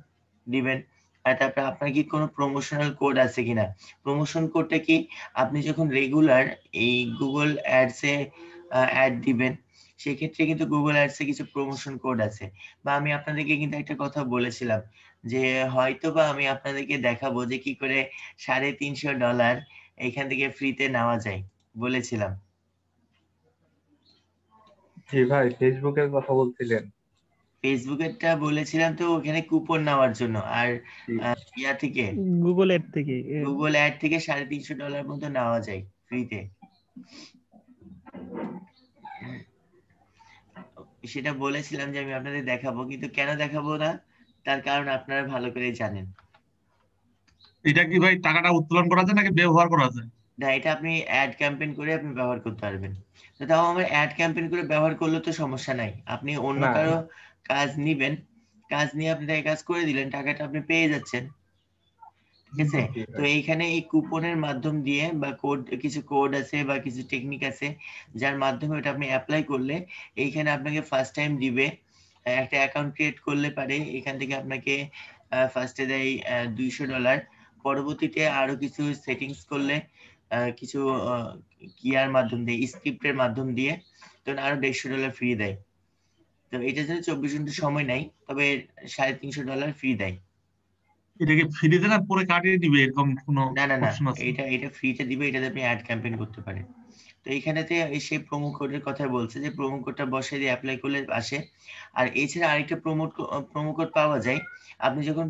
দিবেন। আর তারপরে আপনার কি কোনো প্রমোশনাল কোড আছে কিনা, প্রমোশন কোডটা কি, আপনি যখন রেগুলার এই গুগল অ্যাডসে অ্যাড দিবেন সেক্ষেত্রে কিন্তু গুগল অ্যাডসে কিছু প্রমোশন কোড আছে। বা আমি আপনাদেরকে কিন্তু একটা কথা বলেছিলাম যে হয়তো বা আমি আপনাদেরকে দেখাবো যে কি করে $350 এখান থেকে ফ্রিতে নেওয়া যায়, বলেছিলাম। জি ভাই, ফেসবুকের কথা বলছিলেন। ফেসবুকেরটা বলেছিলাম তো ওখানে কুপন নেওয়ার জন্য, আর জি। ইয়া থেকে গুগল এর থেকে গুগল অ্যাড থেকে $350 মতো নেওয়া যায় ফ্রিতে। সেটা বলেছিলাম যে আমি আপনাদের দেখাবো, কিন্তু কেন দেখাবো না তার কারণ আপনারা ভালো করে জানেন। এটা কি ভাই টাকাটা উত্তোলন করা যায় নাকি ব্যবহার করা যায়? না, এটা আপনি অ্যাড ক্যাম্পেইন করে আপনি ব্যবহার করতে পারবেন। তো তাও আমার অ্যাড ক্যাম্পেইন করে ব্যবহার করলে তো সমস্যা নাই, আপনি অন্য না কারো কাজ নিবেন, কাজ নিয়ে আপনি তাকে কাজ করে দিলেন, টাকাটা আপনি পেয়ে যাচ্ছেন। ঠিক আছে? জি তো ভাই। এইখানে এই কুপনের মাধ্যম দিয়ে বা কিছু কোড আছে বা কিছু টেকনিক আছে যার মাধ্যমে ওটা আপনি অ্যাপ্লাই করলে এইখানে আপনাকে ফার্স্ট টাইম দিবে একটা অ্যাকাউন্ট ক্রিয়েট করলে পারে এখান থেকে আপনাকে ফার্স্টে দেয় $200, পরবর্তীতে আরো কিছু সেটিংস করলে কিছু কিয়ার মাধ্যম দিয়ে স্ক্রিপ্টের মাধ্যম দিয়ে তখন আরো $150 ফ্রি দেয়। তো এটার জন্য 24 ঘন্টা সময় নাই, তবে $350 ফ্রি দেয়। এটা কি ফ্রিতে না পরে কাটিয়ে দিবে এরকম কোনো না না না, অপশন আছে? এটা ফ্রিতে দিবে, এটাতে আপনি অ্যাড ক্যাম্পেইন করতে পারেন। তো এইখানেতে সেই প্রোমো কোডের কথা বলছে যে প্রোমো কোডটা বসাই দিয়ে অ্যাপ্লাই করলে আসে। আর এছাড়া আরেকটা প্রোমো কোড পাওয়া যায়, আপনি যখন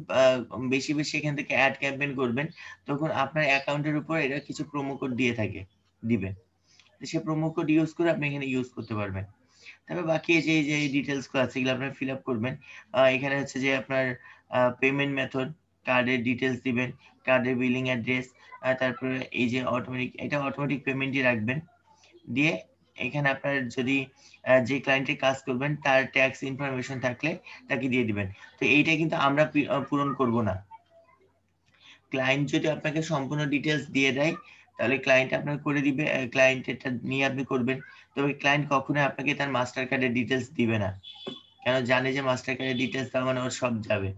বেশি বেশি এখান থেকে অ্যাড ক্যাম্পেইন করবেন তখন আপনার অ্যাকাউন্টের উপর এটা কিছু প্রোমো কোড দিবে। তো সেই প্রোমো কোড ইউজ করে আপনি এখানে ইউজ করতে পারবেন। তবে বাকি এই যে ডিটেলস গুলো আছে এগুলো আপনার ফিল আপ করবেন। এখানে হচ্ছে যে আপনার পেমেন্ট মেথড, কার্ডের ডিটেলস দিবেন, কার্ডের বিলিং অ্যাড্রেস, তারপরে এই যে অটোমেটিক পেমেন্টই রাখবেন। দিয়ে এখানে আপনার যদি যে ক্লায়েন্টের কাজ করবেন তার ট্যাক্স ইনফরমেশন থাকলে তাকে দিয়ে দিবেন। তো এইটা কিন্তু আমরা পূরণ করব না। ক্লায়েন্ট যদি আপনাকে সম্পূর্ণ ডিটেলস দিয়ে দেয় তাহলে ক্লায়েন্ট আপনার করে দিবে, ক্লায়েন্টেরটা নিয়ে আপনি করবেন। তবে ক্লায়েন্ট কখনোই আপনাকে তার মাস্টার কার্ডের ডিটেলস দিবে না, কেন জানে যে মাস্টার কার্ডের ডিটেলস দেওয়া মানে ওর সব যাবে।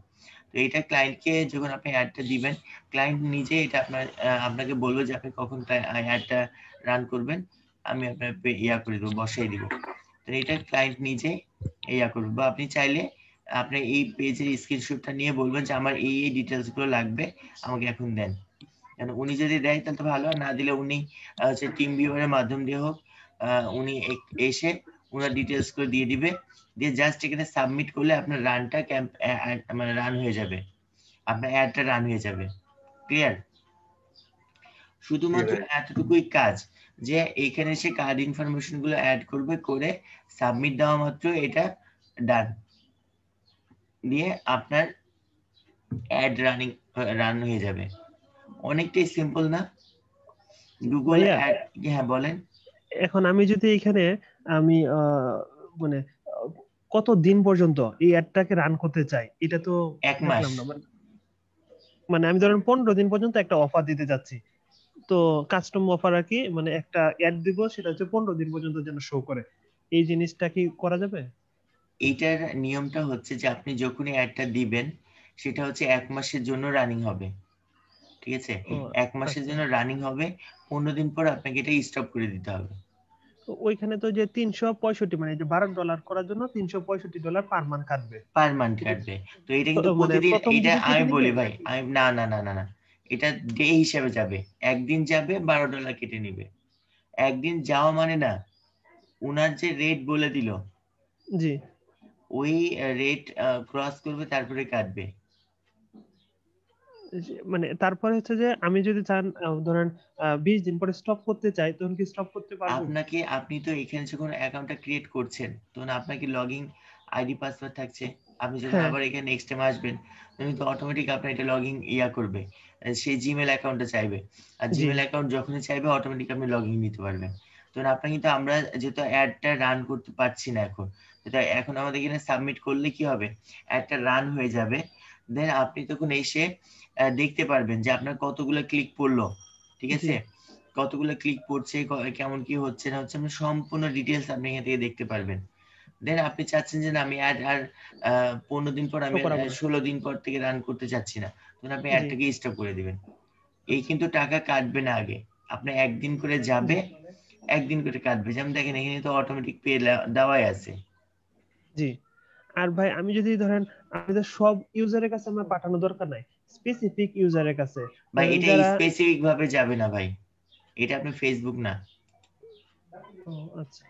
তো এটা ক্লায়েন্টকে যখন আপনি অ্যাডটা দিবেন, ক্লায়েন্ট নিজে এটা আপনাকে বলবে যে আপনি কখন অ্যাডটা রান করবেন, আমি আপনার করে দেবো, বসাই দিব। তো এটা ক্লায়েন্ট নিজে করবে। বা আপনি চাইলে আপনি এই পেজের স্ক্রিনশটটা নিয়ে বলবেন যে আমার এই ডিটেলস গুলো লাগবে, আমাকে এখন দেন। কেন উনি যদি দেয় তাহলে তো ভালো, আর না দিলে উনি হচ্ছে টিম ভিউয়ারের মাধ্যম দিয়ে হোক উনি এসে ওনার ডিটেলস গুলো দিয়ে দিবে, দিয়ে জাস্ট এখানে সাবমিট করলে আপনার রানটা মানে রান হয়ে যাবে, আপনার অ্যাডটা রান হয়ে যাবে। ক্লিয়ার? শুধুমাত্র এতটুকুই কাজ যে এখানে এসে কার্ড ইনফরমেশন গুলো অ্যাড করবে, করে সাবমিট দেওয়া মাত্র এটা ডান, দিয়ে আপনার অ্যাড রান হয়ে যাবে। অনেকটাই সিম্পল না? গুগল ভাইয়া অ্যাড, হ্যাঁ বলেন। এখন আমি যদি এখানে আমি মানে আহ, কত দিন পর্যন্ত এই অ্যাডটাকে রান করতে চাই এটা তো 1 মাস। দেখলাম না, মানে মানে আমি ধরেন 15 দিন পর্যন্ত একটা অফার দিতে যাচ্ছি, তো কাস্টম অফার আর কি, মানে একটা অ্যাড দিব সেটা হচ্ছে 15 দিন পর্যন্ত যেন শো করে, এই জিনিসটা কি করা যাবে? এইটার নিয়মটা হচ্ছে যে আপনি যখনই অ্যাডটা দিবেন সেটা হচ্ছে 1 মাসের জন্য রানিং হবে। ঠিক আছে? ও 1 মাসের আচ্ছা। জন্য রানিং হবে, 15 দিন পর আপনাকে এটা স্টপ করে দিতে হবে। তো ওইখানে তো যে 365 মানে যে $12 করার জন্য $365 পার মান্থ কাটবে, পার মান্থ এটা কাটবে। তো এটা কিন্তু মানে প্রতিদিন, প্রথম এটা দিকে আমি কেটে দিবে বলি ভাই, নাকি? আমি না না না না না, এটা ডে হিসাবে যাবে। একদিন যাবে $12 কেটে নিবে। একদিন যাওয়া মানে না, উনার যে রেট বলে দিল জি। ওই রেট ক্রস করবে তারপরে কাটবে। মানে তারপরে হচ্ছে যে আমি যদি চান ধরেন 20 দিন পরে স্টপ করতে চাই তখন কি স্টপ করতে পারবো? আপনি তো এখানে যখন অ্যাকাউন্টটা ক্রিয়েট করছেন তখন আপনাকে লগইন আইডি পাসওয়ার্ড থাকছে। আপনি যখন হ্যাঁ। আবার এখানে নেক্সট টাইম আসবেন তখন তো অটোমেটিক আপনার এটা লগইন করবে, সেই জিমেল অ্যাকাউন্টটা চাইবে। আর জি। জিমেল অ্যাকাউন্ট যখনই চাইবে অটোমেটিক আপনি লগইন নিতে পারবেন। তখন আপনার কিন্তু আমরা যেহেতু অ্যাডটা রান করতে পারছি না এখন, তো এখন আমাদের এখানে সাবমিট করলে কি হবে, অ্যাডটা রান হয়ে যাবে। দেন আপনি তখন এসে দেখতে পারবেন যে আপনার কতগুলো ক্লিক পড়লো। ঠিক জি। আছে? কতগুলো ক্লিক পড়ছে, কেমন কি হচ্ছে না হচ্ছে, আপনি সম্পূর্ণ ডিটেলস আপনি এখান থেকে দেখতে পারবেন। দেন আপনি চাচ্ছেন যে না আমি অ্যাড আর 15 দিন পর, শো আমি করাবো না। 16 দিন পর থেকে রান করতে চাচ্ছি না, তখন আপনি জি। অ্যাডটাকে স্টপ করে দিবেন। এই কিন্তু টাকা কাটবে না আগে, আপনি একদিন করে যাবে, জি। একদিন করে কাটবে। যেমন দেখেন এখানে তো অটোমেটিক পে দেওয়াই আছে। জি। আর ভাই আমি যদি ধরেন আমাদের সব ইউজারের কাছে আমার পাঠানো দরকার নাই, স্পেসিফিক ইউজারের কাছে, ভাই ধরেন এটা যারা স্পেসিফিক ভাবে যাবে না ভাই, এটা আপনি ফেসবুক না। ও আচ্ছা।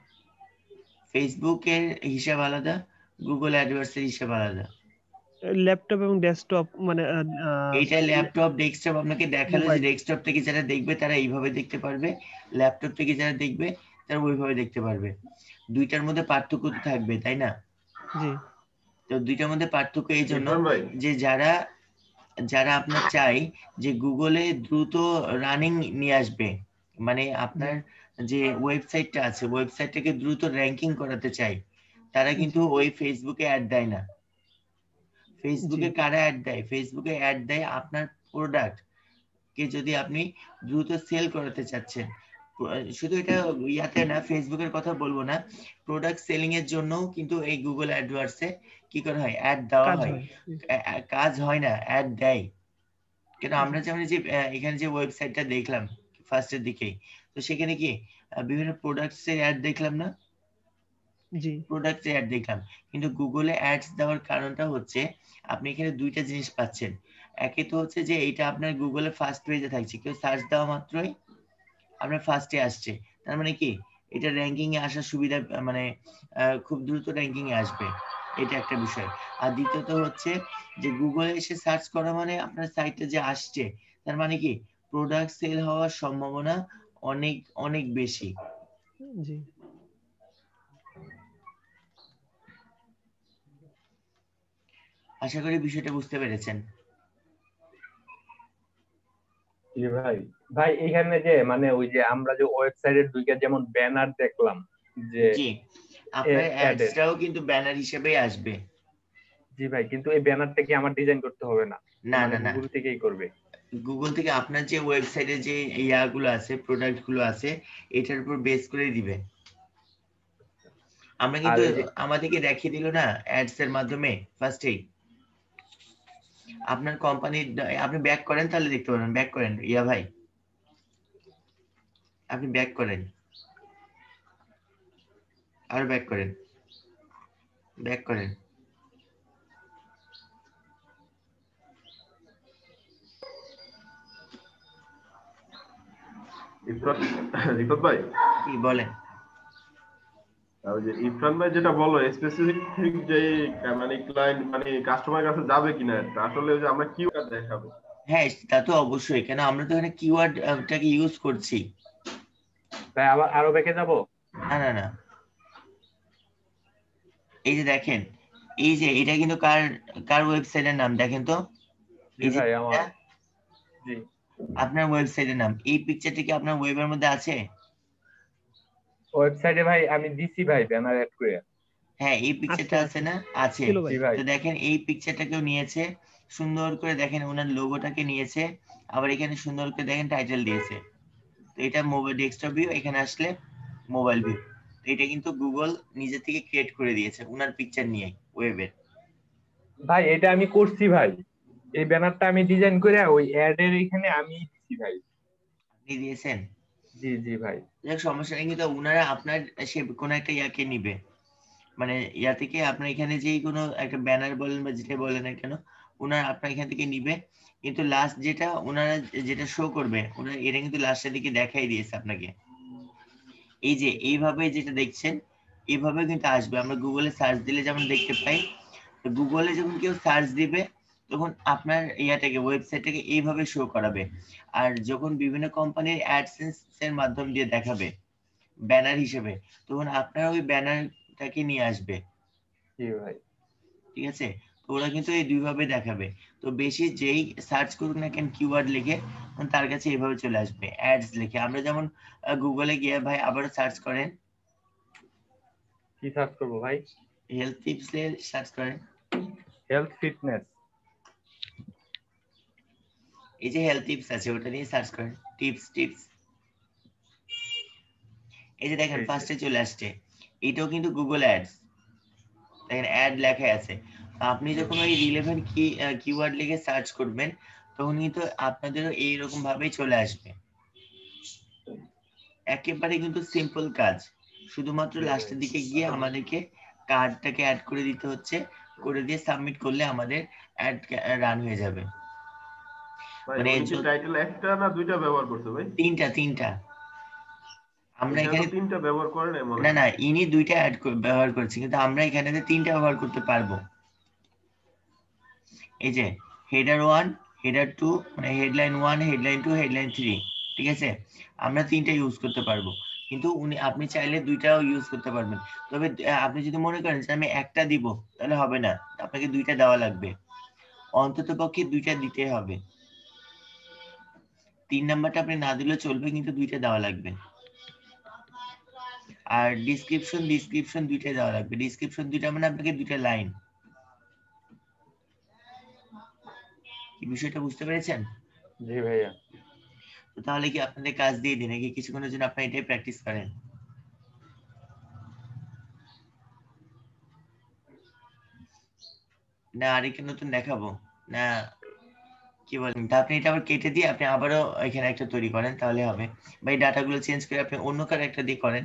ফেসবুকের হিসাব আলাদা, গুগল অ্যাডওয়ার্ডস এর হিসাব আলাদা। ল্যাপটপ এবং ডেস্কটপ মানে এইটা ল্যাপটপ ডেস্কটপ আপনাকে দেখালো যে মোবাইল। ডেস্কটপ থেকে যারা দেখবে তারা এইভাবে দেখতে পারবে, ল্যাপটপ থেকে যারা দেখবে তারা ওইভাবে দেখতে পারবে। দুইটার মধ্যে পার্থক্য তো থাকবে, তাই না? জি। তো দুইটার মধ্যে পার্থক্য এই জন্য যে যারা যারা আপনার চাই যে গুগলে দ্রুত রানিং নিয়ে আসবে, মানে আপনার যে ওয়েবসাইটটা আছে ওয়েবসাইটটাকে দ্রুত র্যাঙ্কিং করাতে চাই, তারা কিন্তু ওই ফেসবুকে অ্যাড দেয় না। ফেসবুকে কারা অ্যাড দেয়? ফেসবুকে অ্যাড দেয় আপনার প্রোডাক্ট কে যদি আপনি দ্রুত সেল করাতে চাচ্ছেন, শুধু এটা ইয়াতে না, ফেসবুকের কথা বলবো না, প্রোডাক্ট সেলিং এর জন্য কিন্তু এই গুগল অ্যাডওয়ার্ডসে কি করা হয়, অ্যাড দেওয়া হয়। কাজ হয় না, অ্যাড দেয়। কেন আমরা যেমন যে এখানে যে ওয়েবসাইটটা দেখলাম ফার্স্টের দিকেই, তো সেখানে কি বিভিন্ন প্রোডাক্টস এর অ্যাড দেখলাম না? জি, প্রোডাক্টস এর অ্যাড দেখলাম, কিন্তু গুগলে অ্যাডস দেওয়ার কারণটা হচ্ছে আপনি এখানে দুইটা জিনিস পাচ্ছেন। একে তো হচ্ছে যে এটা আপনার গুগলে ফার্স্ট পেজে থাকছে, কেউ সার্চ দেওয়া মাত্রই আপনার ফার্স্টে আসছে, তার মানে কি এটা র্যাঙ্কিং এ আসার সুবিধা, মানে খুব দ্রুত র্যাঙ্কিং এ আসবে, এটা একটা বিষয়। আর দ্বিতীয়ত হচ্ছে যে গুগলে এসে সার্চ করা মানে আপনার সাইটে যে আসছে, তার মানে কি প্রোডাক্ট সেল হওয়ার সম্ভাবনা অনেক অনেক বেশি। জি। আশা করি বিষয়টা বুঝতে পেরেছেন। জি ভাই। ভাই এখানে যে মানে ওই যে আমরা যে ওয়েবসাইটের ঢুকে যেমন ব্যানার দেখলাম যে জি, আপনার অ্যাডের, অ্যাডসটাও কিন্তু ব্যানার হিসেবেই আসবে। জি ভাই, কিন্তু এই ব্যানারটা কি আমার ডিজাইন করতে হবে না? না মানে না না, গুগল থেকেই করবে? গুগল থেকে আপনার যে ওয়েবসাইটে যে ইয়াগুলো আছে, প্রোডাক্ট গুলো আছে, এটার উপর বেস করে দিবে। আমরা আর কিন্তু এই যে আমাদেরকে দেখিয়ে দিল না অ্যাডস এর মাধ্যমে ফার্স্টেই আপনার কোম্পানির, আপনি ব্যাক করেন তাহলে দেখতে পারেন, ব্যাক করেন ইয়া ভাই, আপনি ব্যাক করেন, আর ব্যাক করেন, ব্যাক করেন। রিফাত ভাই, কি বলেন? ওই যে ইরফান ভাই যেটা বলো স্পেসিফিক যে মানে ক্লায়েন্ট মানে কাস্টমার কাছে যাবে কিনা, আসলে ওই যে আমরা কিওয়ার্ড দেখাবো। হ্যাঁ, তা তো অবশ্যই, কেন আমরা তো এখানে কিওয়ার্ডটাকে ইউজ করছি। ভাই আবার আরো ব্যাকে যাব? না না না, এই যে দেখেন, এই যে এটা কিন্তু কার কার ওয়েবসাইটের নাম দেখেন তো, জি এই যে ভাই আমার, জি আপনার ওয়েবসাইটের নাম, এই পিকচারটা কি আপনার ওয়েবের মধ্যে আছে? ওয়েবসাইটে ভাই আমি দিছি ভাই ব্যানার অ্যাড করে। হ্যাঁ, এই পিকচারটা আছে, আছে না? আছে। ছিল ভাই। জি ভাই। তো দেখেন এই পিকচারটাকেও নিয়েছে, সুন্দর করে দেখেন ওনার লোগোটাকে নিয়েছে, আবার এখানে সুন্দর করে দেখেন টাইটেল দিয়েছে। তো এটা মোবাইল ডেস্কটপ ভিউ, এখানে আসলে মোবাইল ভিউ। তো এটা কিন্তু গুগল নিজে থেকে ক্রিয়েট করে দিয়েছে ওনার পিকচার নিয়ে ওয়েবের। ভাই এটা আমি করছি ভাই, এই ব্যানারটা আমি ডিজাইন করে ওই অ্যাড এর এখানে আমি দিছি ভাই। আপনি দিয়েছেন? জি জি ভাই। যাক, সমস্যা নেই, কিন্তু ওনারা আপনার সে কোনো একটা ইয়াকে নিবে, মানে ইয়া থেকে আপনার এখানে যেই কোনো একটা ব্যানার বলেন বা যেটা বলেন না কেন, ওনারা আপনার এখান থেকে নিবে, কিন্তু লাস্ট যেটা ওনারা যেটা শো করবে, ওনারা এটা কিন্তু লাস্টের দিকে দেখাই দিয়েছে আপনাকে। এই যে এইভাবে যেটা দেখছেন, এইভাবে কিন্তু আসবে। আমরা গুগলে সার্চ দিলে যেমন দেখতে পাই, তো গুগলে যখন কেউ সার্চ দিবে তখন আপনার ইয়াটাকে ওয়েবসাইটটাকে এইভাবে শো করাবে। আর যখন বিভিন্ন কোম্পানির অ্যাডসেন্স এর মাধ্যম দিয়ে দেখাবে ব্যানার হিসেবে, তখন আপনার ওই ব্যানারটাকে নিয়ে আসবে। জি ভাই। ঠিক আছে, তো ওরা কিন্তু এই দুইভাবে দেখাবে। তো বেশি যেই সার্চ করুক না কেন কিওয়ার্ড লিখে, তার কাছে এইভাবে চলে আসবে অ্যাডস লিখে। আমরা যেমন গুগলে গিয়ে ভাই আবার সার্চ করেন, কি সার্চ করব ভাই? হেলথ টিপস এ সার্চ করেন, হেলথ ফিটনেস। এই যে হেলথ টিপস আছে ওটা নিয়ে সার্চ করেন, টিপস টিপস, এই যে দেখেন ফার্স্টে চলে আসছে, এটাও কিন্তু গুগল অ্যাডস, দেখেন অ্যাড লেখা আছে। আপনি যখন ওই রিলেভেন্ট কিওয়ার্ড লিখে সার্চ করবেন, তখন কিন্তু আপনাদেরও এইরকম ভাবেই চলে আসবে। একেবারে কিন্তু সিম্পল কাজ, শুধুমাত্র লাস্টের দিকে গিয়ে আমাদেরকে কার্ডটাকে অ্যাড করে দিতে হচ্ছে, করে দিয়ে সাবমিট করলে আমাদের অ্যাড রান হয়ে যাবে। ভাই মানে উনি কি টাইটেল একটা না দুইটা ব্যবহার করছে ভাই? তিনটা আমরা এখানে তিনটা ব্যবহার করেন এমন না না, ইনি দুইটা ব্যবহার করছি, কিন্তু আমরা এখানে তিনটা ব্যবহার করতে পারবো। এই যে হেডার 1, হেডার 2, মানে হেডলাইন 1, হেডলাইন 2, হেডলাইন 3, ঠিক আছে, আমরা তিনটা ইউজ করতে পারবো। কিন্তু আপনি চাইলে দুইটাও ইউজ করতে পারবেন। তবে আপনি যদি মনে করেন যে আমি একটা দিব, তাহলে হবে না, আপনাকে দুইটা দেওয়া লাগবে। অন্ততপক্ষে 2টা দিতে হবে। 3 নাম্বারটা আপনি না দিলেও চলবে, কিন্তু 2টা দেওয়া লাগবে। আর ডিসক্রিপশন 2টা দেওয়া লাগবে। ডিসক্রিপশন 2টা মানে আপনাকে 2টা লাইন। এই বিষয়টা বুঝতে পেরেছেন? জি ভাইয়া। তো তাহলে কি আপনাদের কাজ দিয়ে দিন নাকি কিছুক্ষণের জন্য আপনি এটাই প্র্যাকটিস করেন? না আরেকটা নতুন দেখাবো না কি বলেন? তা আপনি এটা আবার কেটে দিয়ে আপনি আবারও এখানে একটা তৈরি করেন, তাহলে হবে। বা এই ডাটাগুলো চেঞ্জ করে আপনি অন্য কারো একটা দিয়ে করেন।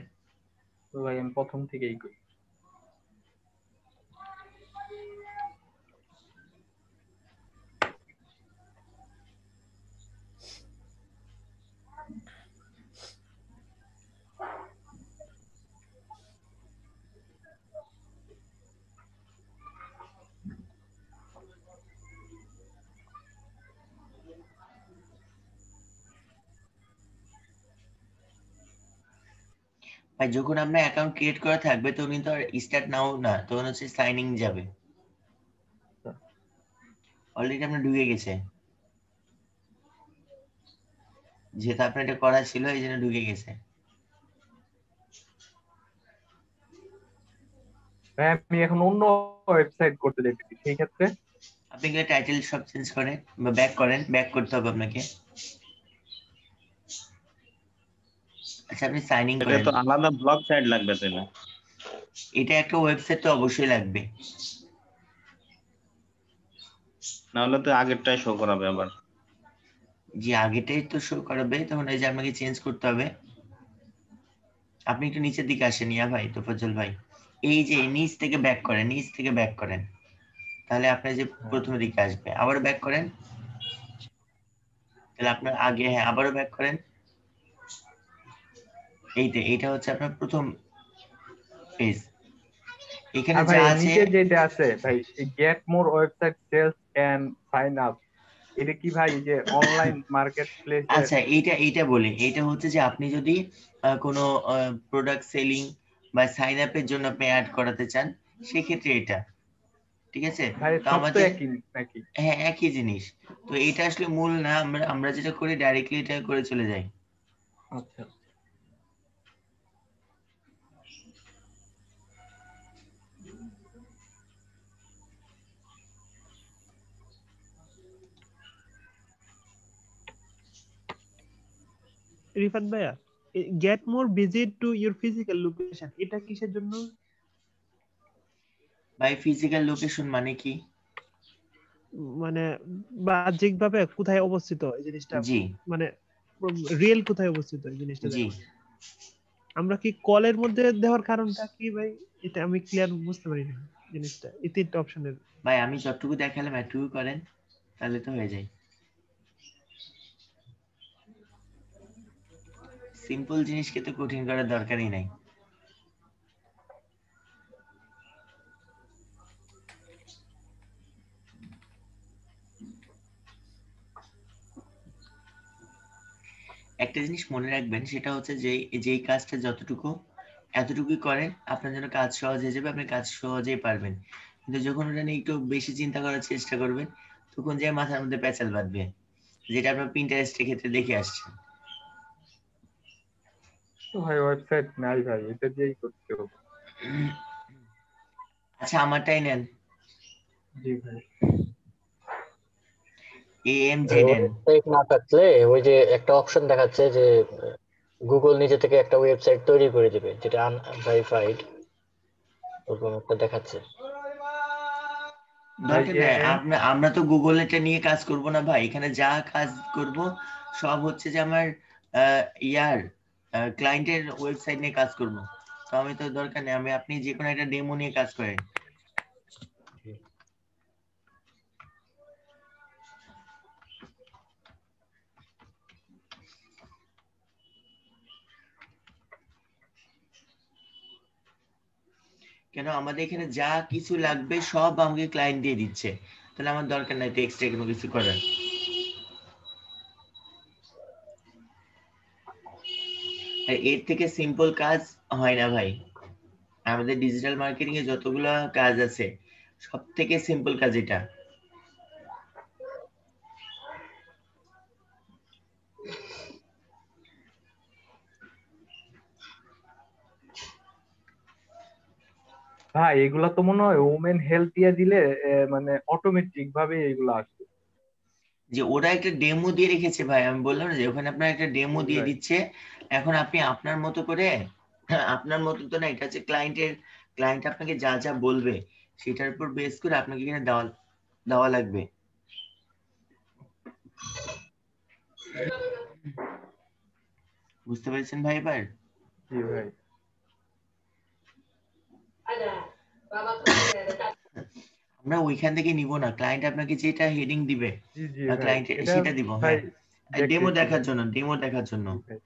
তো ভাই আমি প্রথম থেকেই করি। ভাই যখন আপনার অ্যাকাউন্ট ক্রিয়েট করা থাকবে তখন কিন্তু আর স্টার্ট নাও না, তখন হচ্ছে সাইন ইন যাবে। অলরেডি আপনার ঢুকে গেছে, যেহেতু আপনার এটা করা ছিল এই জন্য ঢুকে গেছে। ভাই আমি এখন অন্য ওয়েবসাইট করতে দেখছি, সেই ক্ষেত্রে আপনি কি টাইটেল সব চেঞ্জ করেন বা ব্যাক করেন? ব্যাক করতে হবে আপনাকে। আচ্ছা আপনি সাইন ইন এটা করেন। তো আলাদা ব্লগ সাইট লাগবে তাহলে। এটা একটা ওয়েবসাইট তো অবশ্যই লাগবে, না হলে তো আগেরটাই শো করাবে আবার। যে আগেটাই তো শো করাবে, তখন এই যে আপনাকে চেঞ্জ করতে হবে। আপনি একটু নিচের দিকে আসেন ইয়া ভাই, তোফাজ্জল ভাই, এই যে নিচ থেকে ব্যাক করেন, নিচ থেকে ব্যাক করেন, তাহলে আপনার যে প্রথম দিকে আসবে। আবার ব্যাক করেন, তাহলে আপনার আগে, হ্যাঁ আবারও ব্যাক করেন। এইটা হচ্ছে আপনার প্রথম পেজ। এখানে ভাই যা আছে নিচে যেটা আছে ভাই, get more website sales and sign up, এটা কি ভাই যে অনলাইন মার্কেট প্লেস? আচ্ছা এইটা বলি, এটা হচ্ছে যে আপনি যদি কোনো প্রোডাক্ট সেলিং বা সাইন আপের জন্য আপনি অ্যাড করাতে চান, সেক্ষেত্রে এটা ঠিক আছে। ভাই তো সব তো আমাদের একই নাকি? হ্যাঁ একই জিনিস। তো এটা আসলে মূল না, আমরা যেটা করি ডাইরেক্টলি এটা করে চলে যাই। আচ্ছা রিফাত ভাইয়া, get more visit to your physical location, এটা কিসের জন্য? ভাই ফিজিক্যাল লোকেশন মানে কি? মানে বাহ্যিকভাবে কোথায় অবস্থিত এই জিনিসটা, জি মানে রিয়েল কোথায় অবস্থিত এই জিনিসটা জি। দেখো। আমরা কি কলের মধ্যে দেওয়ার কারণটা কি ভাই? এটা আমি ক্লিয়ার বুঝতে পারি না জিনিসটা, এই তিনটা অপশনের। ভাই আমি যতটুকু দেখালাম এতটুকু করেন, তাহলে তো হয়ে যায়। সিম্পল জিনিসকে তো কঠিন করার দরকারই নাই। একটা জিনিস মনে রাখবেন, সেটা হচ্ছে যে যেই কাজটা এতটুকুই করেন, আপনার জন্য কাজ সহজ হয়ে যাবে, আপনি কাজ সহজেই পারবেন। কিন্তু যখন ওটা নিয়ে একটু বেশি চিন্তা করার চেষ্টা করবেন, তখন যে মাথার মধ্যে প্যাচাল বাঁধবে, যেটা আপনার পিন্টারেস্টের ক্ষেত্রে দেখে আসছেন। তো ভাই ওয়েবসাইট নাই ভাই, এটা দিয়েই করতে হবে। আচ্ছা আমারটাই নেন, জি ভাই। AMZN। ওয়েবসাইট না থাকলে ওই যে একটা অপশন দেখাচ্ছে যে গুগল নিজে থেকে একটা ওয়েবসাইট তৈরি করে দিবে, যেটা আনভেরিফাইড, ওরকম একটা দেখাচ্ছে। দরকার নেই, আমরা তো গুগল এটা নিয়ে কাজ করব না ভাই। এখানে যা কাজ করব সব হচ্ছে যে আমার ক্লায়েন্টের ওয়েবসাইট নিয়ে কাজ করব। তো আমি তো দরকার নেই, আপনি যে কোনো একটা ডেমো নিয়ে কাজ করেন। কেন আমাদের এখানে যা কিছু লাগবে সব আমাকে ক্লায়েন্ট দিয়ে দিচ্ছে, তাহলে আমার দরকার নাই তো এক্সট্রা কোনো কিছু করার। আর এর থেকে সিম্পল কাজ হয় না ভাই। আমাদের ডিজিটাল মার্কেটিং এ যতগুলো কাজ আছে, সব থেকে সিম্পল কাজ এটা। ভাই এগুলা তো মনে হয় ওমেন হেলথ দিয়ে দিলে মানে অটোমেটিক ভাবে এগুলো আসবে। যে ওরা একটা ডেমো দিয়ে রেখেছে ভাই, আমি বললাম না যে ওখানে আপনার একটা ডেমো জি দিয়ে ভাই। দিচ্ছে। এখন আপনি আপনার মতো করে, আপনার মতো তো না, এটা হচ্ছে ক্লায়েন্ট আপনাকে যা যা বলবে সেটার উপর বেস করে আপনাকে এখানে দেওয়া দেওয়া লাগবে। বুঝতে পেরেছেন ভাই এবার? জি ভাই। আমরা ওইখান থেকে নিব না, ক্লায়েন্ট আপনাকে যেটা হেডিং দিবে জি জি বা ভাই, ক্লায়েন্ট এটা সেটা দিব। ভাই হ্যাঁ, ডেমো দেখতেছি দেখার ভাই। জন্য, ডেমো দেখার জন্য। জি ভাই।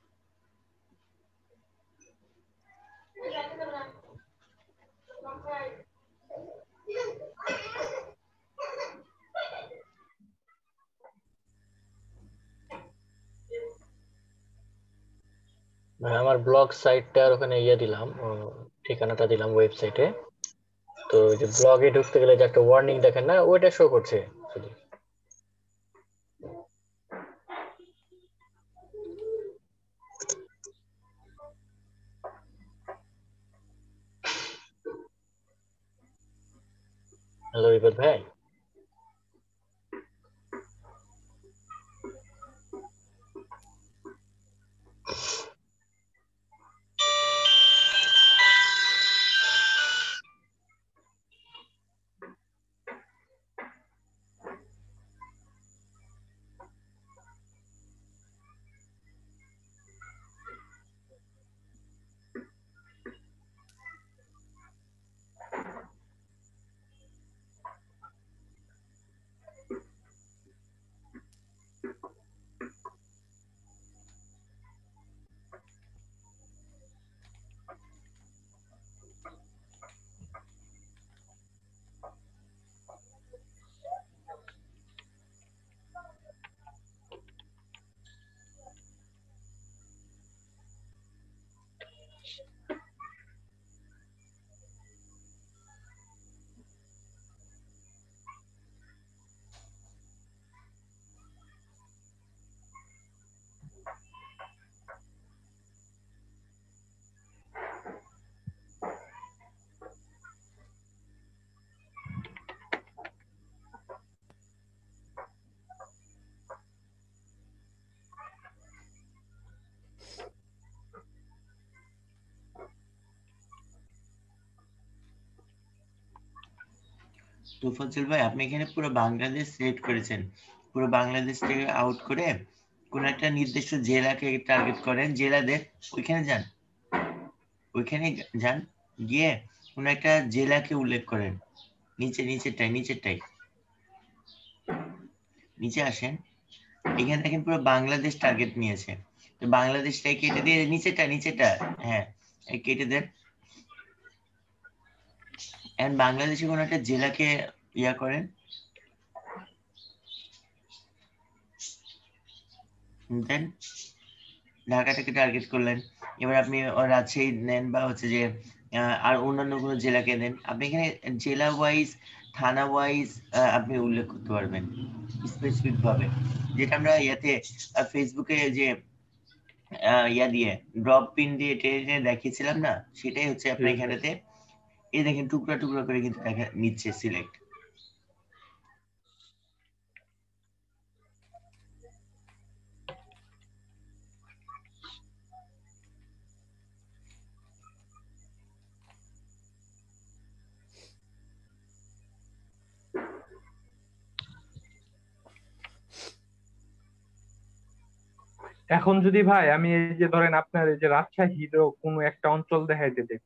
মানে আমার ব্লগ সাইটটার ওখানে ইয়ে দিলাম, ঠিকানাটা দিলাম ওয়েবসাইটে। তো ওই যে ব্লগে ঢুকতে গেলে যে একটা ওয়ার্নিং দেখেন না, ওইটা শো করছে শুধু। হ্যালো রিপোর্ট ভাই। তোফাজ্জল ভাই, আপনি এখানে পুরো বাংলাদেশ সিলেক্ট করেছেন। পুরো বাংলাদেশ থেকে আউট করে কোন একটা নির্দিষ্ট জেলাকে টার্গেট করেন, জেলাদের ওইখানে যান, ওইখানে যান, গিয়ে কোন একটা জেলাকে উল্লেখ করেন। নিচেরটাই নিচে আসেন। এখানে দেখেন পুরো বাংলাদেশ টার্গেট নিয়েছে। তো বাংলাদেশটাই কেটে দিয়ে নিচেটা, হ্যাঁ কেটে দেন। এন্ড বাংলাদেশে কোন একটা জেলাকে ইয়া করেন, দেন ঢাকাটাকে টার্গেট করলেন। এবার আপনি রাজশাহী নেন বা হচ্ছে যে আর অন্যান্য কোনো জেলাকে নেন। আপনি এখানে জেলা ওয়াইজ, থানা ওয়াইজ আপনি উল্লেখ করতে পারবেন স্পেসিফিক ভাবে, যেটা আমরা ইয়াতে ফেসবুকে যে ইয়া দিয়ে ড্রপ পিন দিয়ে টেনে দেখিয়েছিলাম না, সেটাই হচ্ছে জি আপনার ভাই। এখানেতে। এই দেখেন টুকরা টুকরা করে কিন্তু দেখা নিচ্ছে সিলেক্ট। এখন যদি ভাই আমি এই যে ধরেন আপনার এই যে রাজশাহীর কোনো একটা অঞ্চল দেখাইতে দেই,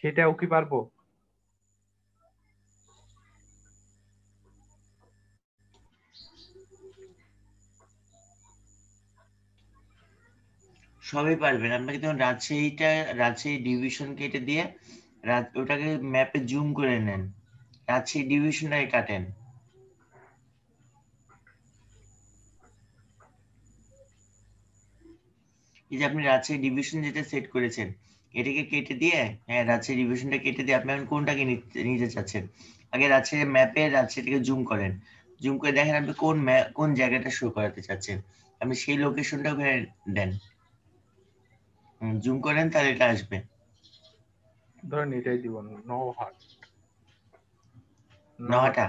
সেটাও কি পারবো? সবই পারবেন। আপনাকে তখন রাজশাহী ডিভিশন কেটে দিয়ে ওটাকে ম্যাপে জুম করে নেন, রাজশাহী ডিভিশনটাকে কাটেন। এই যে আপনি রাজশাহী ডিভিশন যেটা সেট করেছেন, এটাকে কেটে দিয়ে, হ্যাঁ রাজশাহী ডিভিশনটা কেটে দিয়ে আপনি এখন কোনটাকে নিতে চাচ্ছেন। আগে রাজশাহী ম্যাপে রাজশাহীটাকে জুম করেন, জুম করে দেখেন আপনি কোন জায়গাটা শো করাতে চাচ্ছেন, আপনি সেই লোকেশনটা ওখানে দেন, জুম করেন, তাহলে এটা আসবে। ধরেন এটাই দিব, নহাট। নহাটা।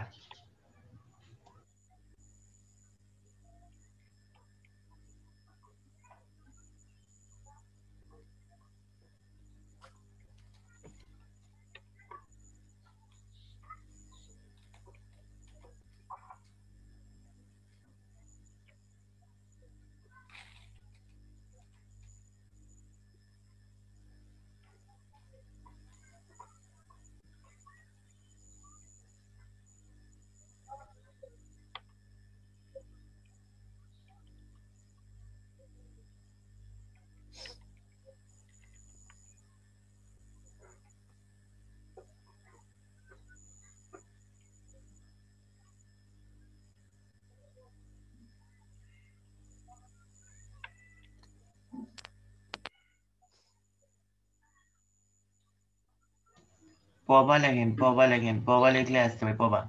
পবা লেখেন, পবা লেখেন, পবা লিখলে আসতে হবে পবা।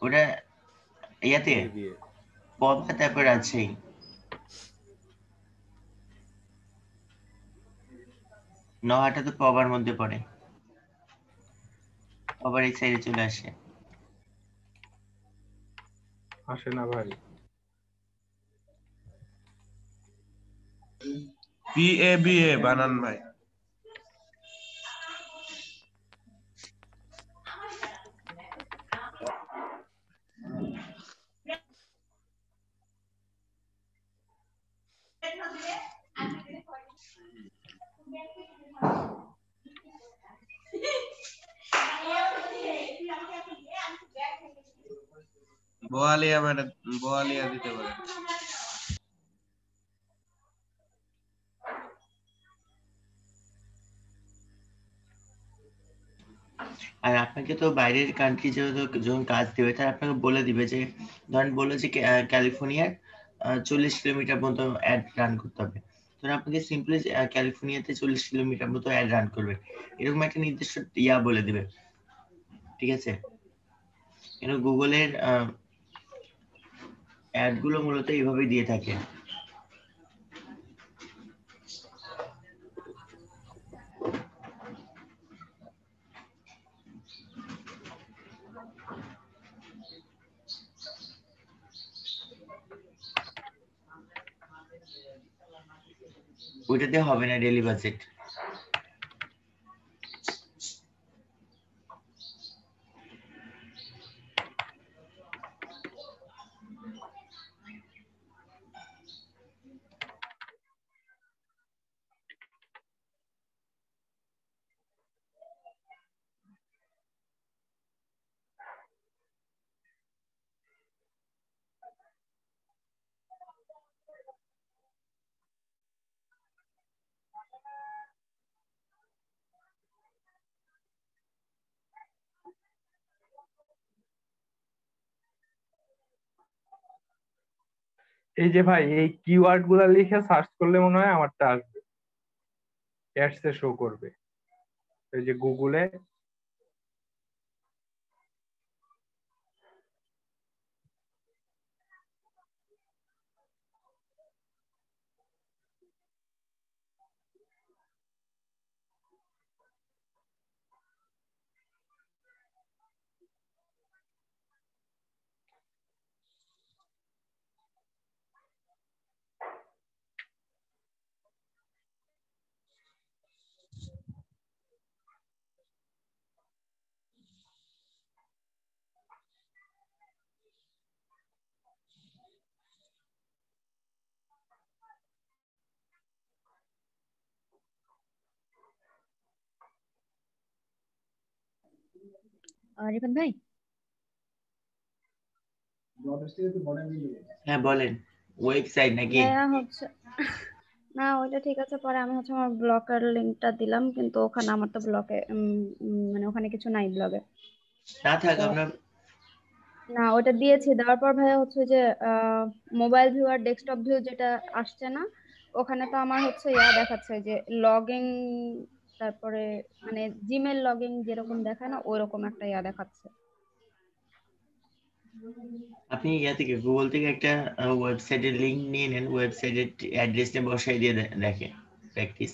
ওটা ইয়াতে পবা তারপর রাজশাহী। নহাটা তো পবার মধ্যে পড়ে, পবার এই সাইডে চলে আসে। আসে না ভাই। PABA বানান ভাই। বোয়ালিয়া ম্যাডাম, বোয়ালিয়া দিতে পারে। আর আপনাকে তো বাইরের কান্ট্রি যখন কাজ দেবে তারা আপনাকে বলে দিবে যে, ধরেন বললো যে ক্যালিফোর্নিয়ার 40 কিলোমিটার মতো অ্যাড রান করতে হবে, তখন আপনাকে সিম্পলি ক্যালিফোর্নিয়াতে 40 কিলোমিটার মতো অ্যাড রান করবে, এরকম একটা নির্দিষ্ট বলে দিবে। ঠিক আছে, কেন গুগলের অ্যাড গুলো মূলত এইভাবে দিয়ে থাকে। ওইটাতে হবে না ডেইলি বাজেট। এই যে ভাই, এই কিওয়ার্ড গুলা লিখে সার্চ করলে মনে হয় আমারটা আসবে, অ্যাডস এ শো করবে। এই যে গুগলে রিফাত ভাই, হ্যাঁ বলেন, ওয়েবসাইট নাকি? ভাইয়া হচ্ছে না, ওইটা ঠিক আছে, পরে আমি হচ্ছে আমার ব্লকের লিঙ্কটা দিলাম, কিন্তু ওখানে আমার তো ব্লকে মানে ওখানে কিছু নাই ব্লগে। না থাক তো আপনার। না, ওটা দিয়েছি, দেওয়ার পর ভাইয়া হচ্ছে যে মোবাইল ভিউ আর ডেস্কটপ ভিউ যেটা আসছে না, ওখানে তো আমার হচ্ছে দেখাচ্ছে যে লগইন, তারপরে মানে জিমেল লগইন যেরকম দেখায় না, ওইরকম একটা দেখাচ্ছে। আপনি থেকে গুগল থেকে একটা ওয়েবসাইটের লিংক নিয়ে নেন, ওয়েবসাইটের অ্যাড্রেসটা বসাই দিয়ে দেখেন, প্র্যাকটিস।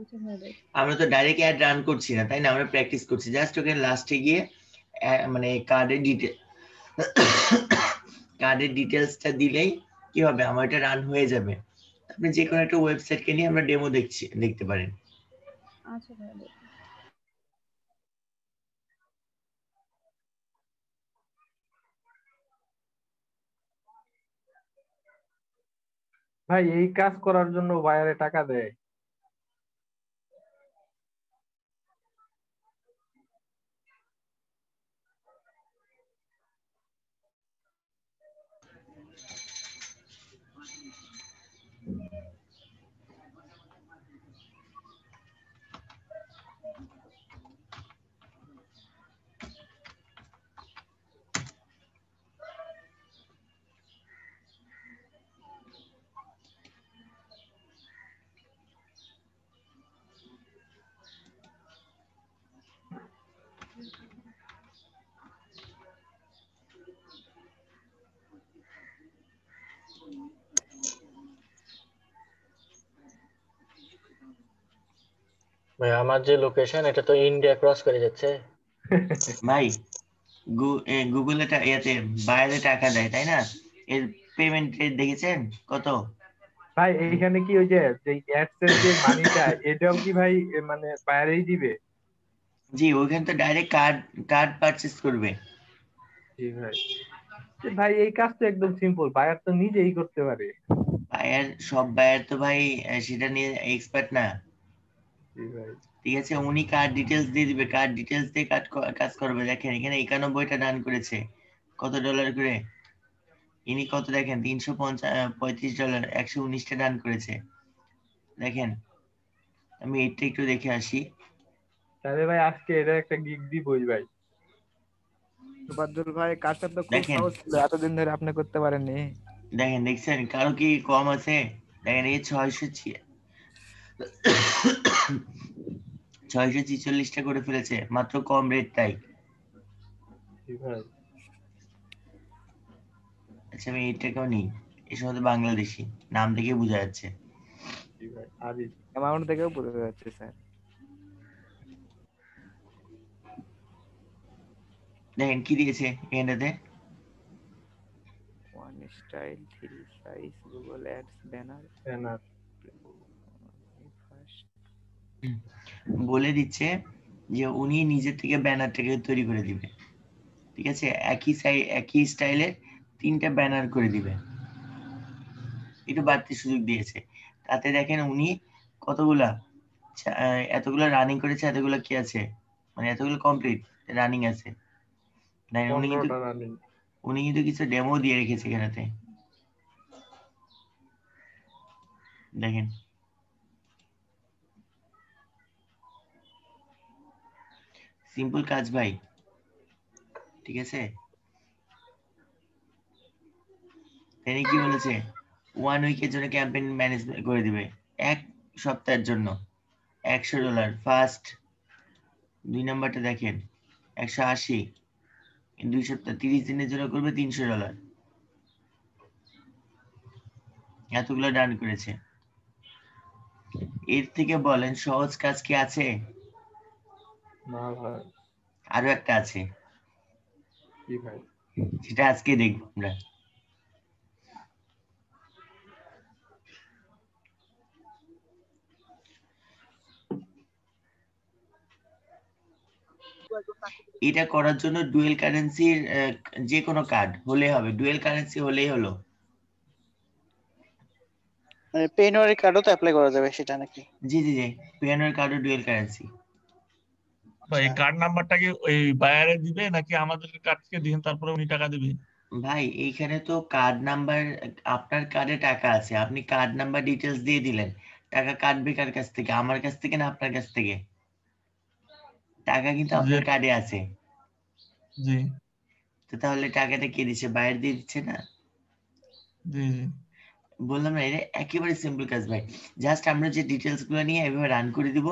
আচ্ছা ভাইয়া দেখি। আমরা তো ডাইরেক্ট অ্যাড রান করছি না, তাই না? আমরা প্র্যাকটিস করছি। জাস্ট ওখানে লাস্টে গিয়ে মানে কার্ডের ডিটেলসটা দিলেই কি হবে, আমার এটা রান হয়ে যাবে। আপনি যে কোনো একটা ওয়েবসাইটকে নিয়ে আমরা ডেমো দেখতে পারেন। আচ্ছা ভাইয়া দেখি। ভাই এই কাজ করার জন্য বায়ারে টাকা দেয়? ভাই আমার যে লোকেশন এটা তো ইন্ডিয়া ক্রস করে যাচ্ছে। ভাই গুগলে ইয়াতে বাইরে টাকা দেয়, তাই না? এর পেমেন্ট রেট দেখেছেন কত? ভাই এইখানে কি ওই যে অ্যাডসেন্স যে মানিটা এটাও কি ভাই মানে বাইরেই দিবে? জি, ওইখানে তো ডাইরেক্ট কার্ড পারচেজ করবে। জি ভাই। ভাই এই কাজ তো একদম সিম্পল, বায়ার তো নিজেই করতে পারে। সব বায়ার তো ভাই সেটা নিয়ে এক্সপার্ট না। জি ভাই। ঠিক আছে, উনি কার্ড ডিটেলস দিয়ে দিবে, কার্ড ডিটেলস দিয়ে কাজ করবে। দেখেন এখানে 91টা ডান করেছে, কত ডলার করে? ইনি কত দেখেন, $335, 119টা ডান করেছে। দেখেন, আমি এটা একটু দেখে আসি। তাহলে ভাই আজকে এটা একটা গিগ দিবই ভাই। সুবাদুল ভাই কাজটা তো খুব দেখেন সহজ ছিল, এতদিন ধরে আপনি করতে পারেননি। দেখেন, দেখছেন কারো কি কম আছে? দেখেন এই 646টা করে ফেলেছে, মাত্র কম রেট তাই। আচ্ছা আমি এইটাকেও নিই, এই সময় বাংলাদেশি নাম দেখে বোঝা যাচ্ছে। অ্যামাউন্ট দেখেও বোঝা যাচ্ছে স্যার। দেখেন কি দিয়েছে এখানটাতে, one style, 3 size, Google ads, banner. বলে দিচ্ছে যে উনি নিজের থেকে ব্যানারটাকে তৈরি করে দিবে। ঠিক আছে, একই স্টাইলের 3টা ব্যানার করে দিবে, একটু বাড়তি সুযোগ দিয়েছে। তাতে দেখেন উনি কতগুলা এতগুলো রানিং করেছে, এতগুলো কি আছে মানে এতগুলো কমপ্লিট রানিং আছে। উনি কিন্তু কিছু ডেমো দিয়ে রেখেছে এখানেতে, দেখেন। সিম্পল কাজ ভাই, ঠিক আছে। তিনি কি বলেছে, 1 উইকের জন্য ক্যাম্পেইন ম্যানেজমেন্ট করে দিবে, 1 সপ্তাহের জন্য $100 ফার্স্ট। 2 নাম্বারটা দেখেন 180, 2 সপ্তাহ 30 দিনের জন্য করবে $300। এতগুলো ডান করেছে। এর থেকে বলেন সহজ কাজ কি আছে? না ভাই। আরো একটা আছে, কি ভাই? সেটা আজকে দেখবো আমরা। এটা করার জন্য ডুয়েল কারেন্সির যে কোনো কার্ড হলে হবে, ডুয়েল কারেন্সি হলেই হলো। পেনওয়ারি কার্ডও তো অ্যাপ্লাই করা যাবে সেটা নাকি? জি জি জি, পেনওয়ারি কার্ডও ডুয়েল কারেন্সি। ভাই কার্ড নাম্বারটা কি ওই বায়ারে দিবে নাকি আমাদের কার্ডকে দিন তারপরে উনি টাকা দিবে? ভাই এইখানে তো কার্ড নাম্বার, আপনার কার্ডে টাকা আছে, আপনি কার্ড নাম্বার ডিটেলস দিয়ে দিলেন, টাকা কাটবে কার কাছ থেকে? আমার কাছ থেকে না আপনার কাছ থেকে? টাকা কিন্তু আপনার কার্ডে আছে। জি। তো তাহলে টাকাটা কে দিচ্ছে? বাইরে দিয়ে দিচ্ছে না? জি জি। বললাম না, এটা একেবারে সিম্পল কাজ ভাই। জাস্ট আমরা যে ডিটেলস গুলো নিয়ে এভাবে রান করে দিব,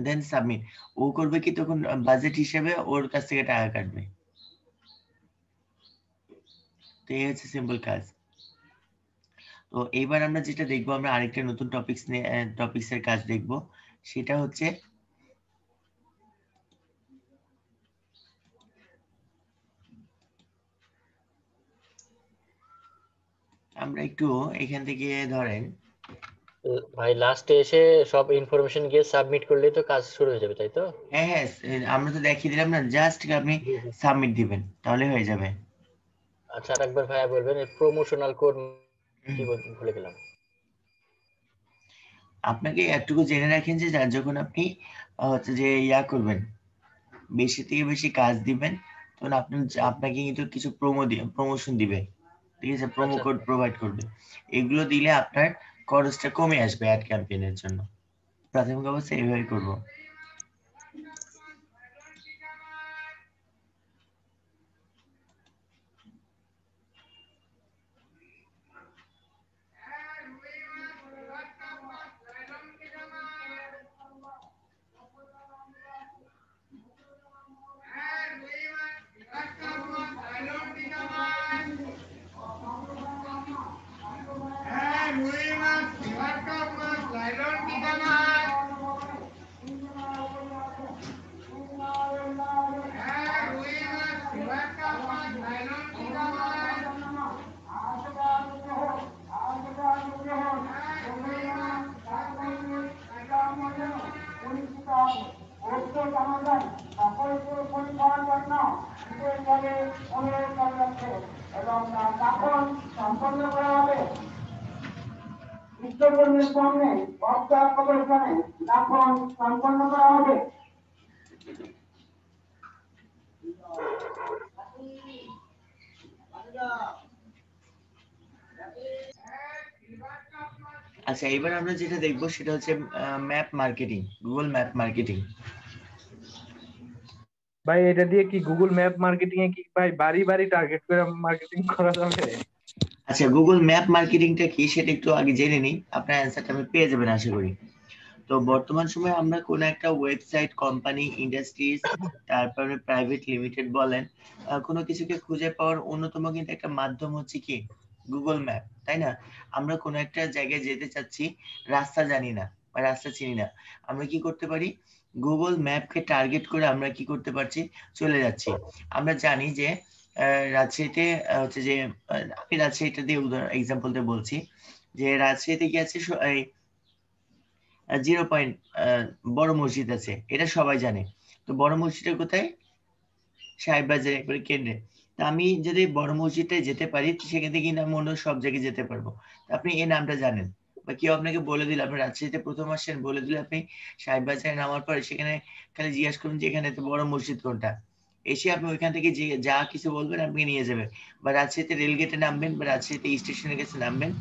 দেন সাবমিট। ও করবে কি তখন বাজেট হিসেবে ওর কাছ থেকে টাকা কাটবে। তো এই হচ্ছে সিম্পল কাজ। তো এইবার আমরা যেটা দেখবো, আমরা আরেকটা নতুন টপিকস এর কাজ দেখবো। সেটা হচ্ছে আমরা একটু এখান থেকে ধরেন ভাই লাস্টে এসে সব ইনফরমেশন গিয়ে সাবমিট করলেই তো কাজ শুরু হয়ে যাবে, তাই তো? হ্যাঁ হ্যাঁ, আমরা তো দেখিয়ে দিলাম না, জাস্ট আপনি সাবমিট দিবেন তাহলে হয়ে যাবে। আচ্ছা, আরেকবার ভাইয়া বলবেন প্রমোশনাল কোড কি ভুলে গেলাম। আপনাকে এতটুকু জেনে রাখেন যে যখন আপনি হচ্ছে যে ইয়া করবেন, বেশি থেকে বেশি কাজ দিবেন, তখন আপনাকে কিন্তু কিছু প্রমোশন দিবে, ঠিক আছে, প্রোমো কোড প্রোভাইড করবে। এগুলো দিলে আপনার খরচটা কমে আসবে অ্যাড ক্যাম্পেইনের জন্য। প্রাথমিক অবস্থায় এইভাবে করব। আচ্ছা, এবার আমরা যেটা দেখবো সেটা হচ্ছে map marketing, Google map marketing. ভাই এটা দিয়ে কি গুগল ম্যাপ মার্কেটিং এ কি ভাই বাড়ি বাড়ি টার্গেট করে মার্কেটিং করা যাবে? আচ্ছা, গুগল ম্যাপ মার্কেটিংটা কি সেটা একটু আগে জেনে নিই, আপনার অ্যান্সারটা আমি পেয়ে যাবেন আশা করি। তো বর্তমান সময়ে আমরা কোনো একটা ওয়েবসাইট, কোম্পানি, ইন্ডাস্ট্রিজ, তারপরে প্রাইভেট লিমিটেড বলেন, কোনো কিছুকে খুঁজে পাওয়ার অন্যতম কিন্তু একটা মাধ্যম হচ্ছে কি গুগল ম্যাপ, তাই না? আমরা কোনো একটা জায়গায় যেতে চাচ্ছি, রাস্তা জানি না বা রাস্তা চিনি না, আমরা কি করতে পারি, গুগল ম্যাপকে টার্গেট করে আমরা কি করতে পারছি, চলে যাচ্ছি। আমরা জানি যে রাজশাহীতে হচ্ছে যে আমি রাজশাহীটা দিয়ে এক্সাম্পল দিয়ে বলছি যে রাজশাহীতে কি আছে, 0 পয়েন্ট বড় মসজিদ আছে, এটা সবাই জানে। তো বড় মসজিদটা কোথায়? সাহেববাজার একবারে কেন্দ্রে। তা আমি যদি বড় মসজিদটায় যেতে পারি, সেখান থেকে কিন্তু আমি অন্য সব জায়গায় যেতে পারবো। আপনি এই নামটা জানেন, বা কেউ আপনাকে বলে দিল, আপনি রাজশাহীতে প্রথম আসছেন, বলে দিলে আপনি সাহেববাজারে নামার পরে সেখানে খালি জিজ্ঞাসা করুন যে এখানে তো বড় মসজিদ কোনটা, এসে আপনি ওইখান থেকে যে যা কিছু বলবেন আপনি নিয়ে যাবে। বা রাজশাহীতে রেলগেটে নামবেন বা রাজশাহীতে স্টেশনের কাছে নামবেন,